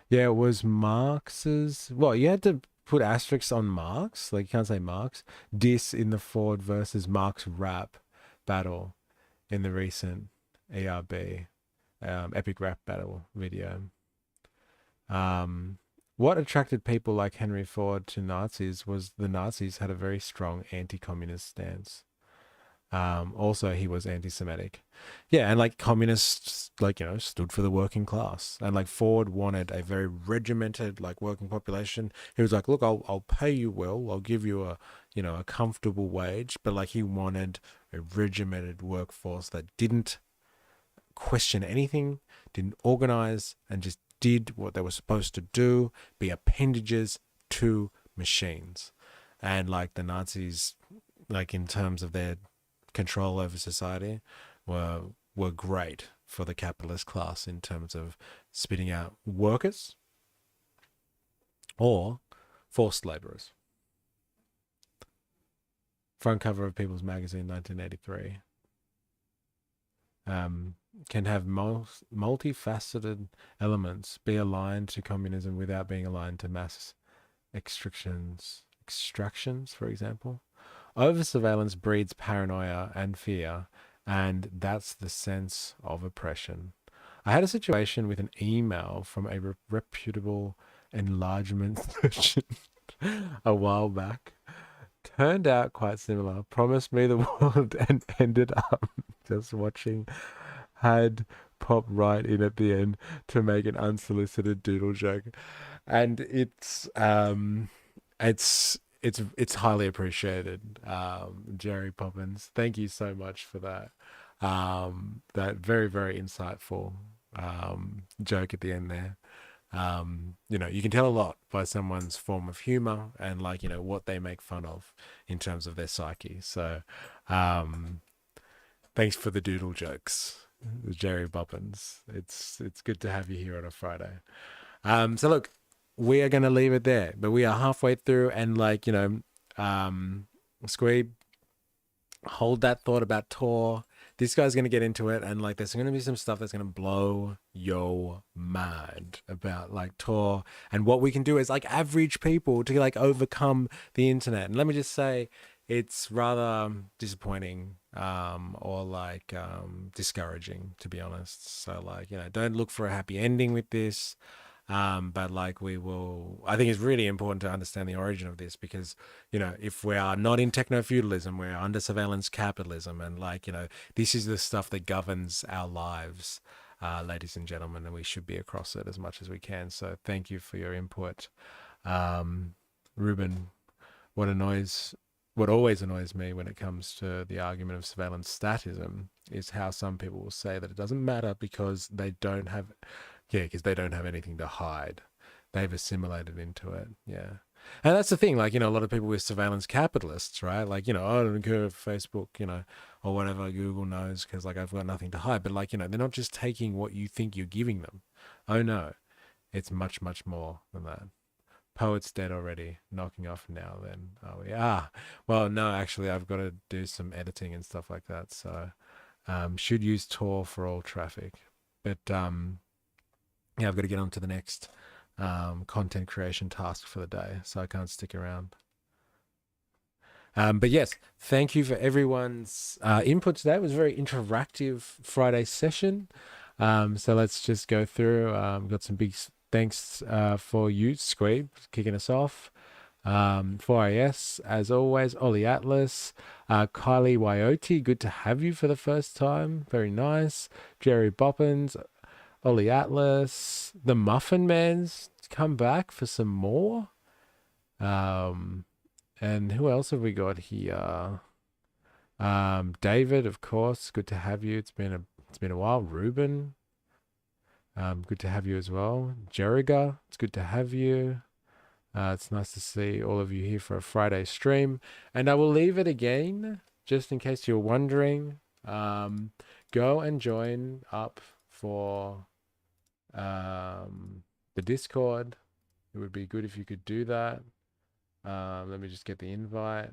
Yeah, it was Marx's. Well, you had to put asterisks on Marx. Like, you can't say Marx. Diss in the Ford versus Marx rap battle in the recent ERB epic rap battle video. What attracted people like Henry Ford to Nazis was the Nazis had a very strong anti-communist stance. Also, he was anti-Semitic. Yeah, and like communists, like, you know, stood for the working class. And like Ford wanted a very regimented, like, working population. He was like, look, I'll pay you well. I'll give you a, you know, a comfortable wage. But like he wanted a regimented workforce that didn't question anything, didn't organize, and just did what they were supposed to do, be appendages to machines. And like the Nazis, like in terms of their control over society, were great for the capitalist class in terms of spitting out workers or forced laborers. Front cover of People's Magazine, 1983. Can have multifaceted elements, be aligned to communism without being aligned to mass extractions, for example. Over-surveillance breeds paranoia and fear, and that's the sense of oppression. I had a situation with an email from a reputable enlargement surgeon a while back. Turned out quite similar. Promised me the world and ended up just watching. Had popped right in at the end to make an unsolicited doodle joke, and it's highly appreciated. Jerry Poppins, thank you so much for that. That very, very insightful joke at the end there. You know, you can tell a lot by someone's form of humor and, like, you know, what they make fun of in terms of their psyche. So thanks for the doodle jokes, Jerry Poppins. It's good to have you here on a Friday. So look, we are going to leave it there, but we are halfway through, and, like, you know, Squeeb, hold that thought about Tor. This guy's going to get into it, and, like, there's going to be some stuff that's going to blow your mind about, like, Tor and what we can do as, like, average people to, like, overcome the internet. And let me just say, it's rather disappointing or, like, discouraging, to be honest. So, like, you know, don't look for a happy ending with this. But, like, I think it's really important to understand the origin of this, because, you know, if we are not in techno-feudalism, we're under surveillance capitalism, and, like, you know, this is the stuff that governs our lives, ladies and gentlemen, and we should be across it as much as we can. So thank you for your input. Ruben, what always annoys me when it comes to the argument of surveillance statism is how some people will say that it doesn't matter because they don't have anything to hide. They've assimilated into it. Yeah. And that's the thing, like, you know, a lot of people with surveillance capitalists, right? Like, you know, I don't care if Facebook, you know, or whatever, Google knows because, like, I've got nothing to hide. But, like, you know, they're not just taking what you think you're giving them. Oh, no. It's much, much more than that. Poet's dead already. Knocking off now then. Oh, yeah. Well, no, actually, I've got to do some editing and stuff like that. So should use Tor for all traffic. But, yeah, I've got to get on to the next content creation task for the day, so I can't stick around. But yes, thank you for everyone's input today. It was a very interactive Friday session. So let's just go through. Got some big thanks for you, Squeeb, kicking us off. 4AS, as always, Ollie Atlas, Kylie Wyoti, good to have you for the first time. Very nice. Jerry Boppins, Ollie Atlas, the Muffin Man's come back for some more. And who else have we got here? David, of course, good to have you. It's been a while. Ruben, good to have you as well. Jeriga, it's good to have you. It's nice to see all of you here for a Friday stream. And I will leave it again just in case you're wondering, go and join up for the Discord. It would be good if you could do that. Let me just get the invite.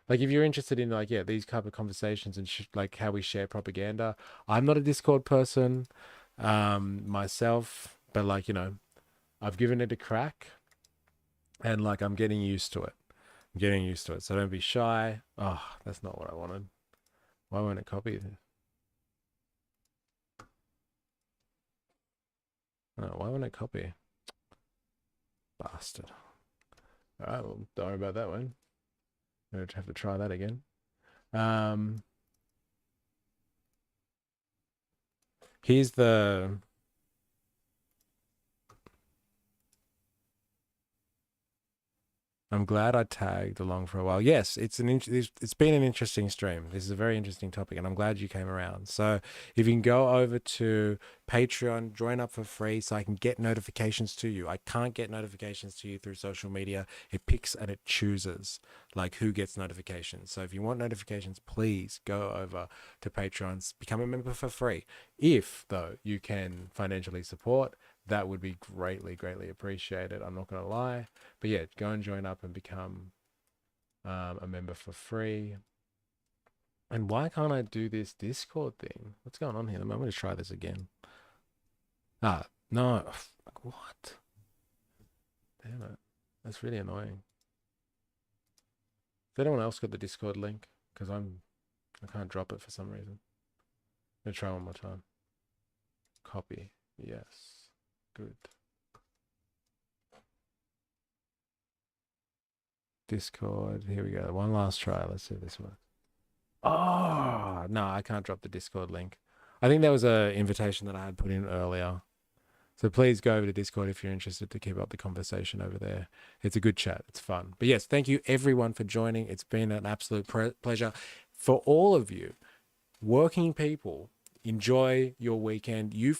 Like, if you're interested in, like, yeah, these type of conversations and like how we share propaganda. I'm not a Discord person myself, but like, you know, I've given it a crack and like I'm getting used to it. I'm getting used to it. So don't be shy. Oh, that's not what I wanted. Why won't it copy this? Oh, why won't it copy? Bastard. All right, well, don't worry about that one. I'm going to have to try that again. Here's the... I'm glad I tagged along for a while. Yes, it's been an interesting stream. This is a very interesting topic, and I'm glad you came around. So if you can go over to Patreon, join up for free so I can get notifications to you. I can't get notifications to you through social media. It picks and it chooses like who gets notifications. So if you want notifications, please go over to Patreon, become a member for free. If, though, you can financially support, that would be greatly, greatly appreciated. I'm not going to lie. But yeah, go and join up and become a member for free. And why can't I do this Discord thing? What's going on here? I'm going to try this again. Ah, no. What? Damn it. That's really annoying. Has anyone else got the Discord link? Because I can't drop it for some reason. I'm going to try one more time. Copy. Yes. Good. Discord. Here we go. One last try. Let's see if this works. Oh, no, I can't drop the Discord link. I think that was an invitation that I had put in earlier. So please go over to Discord if you're interested to keep up the conversation over there. It's a good chat. It's fun. But yes, thank you everyone for joining. It's been an absolute pleasure. For all of you, working people, enjoy your weekend. You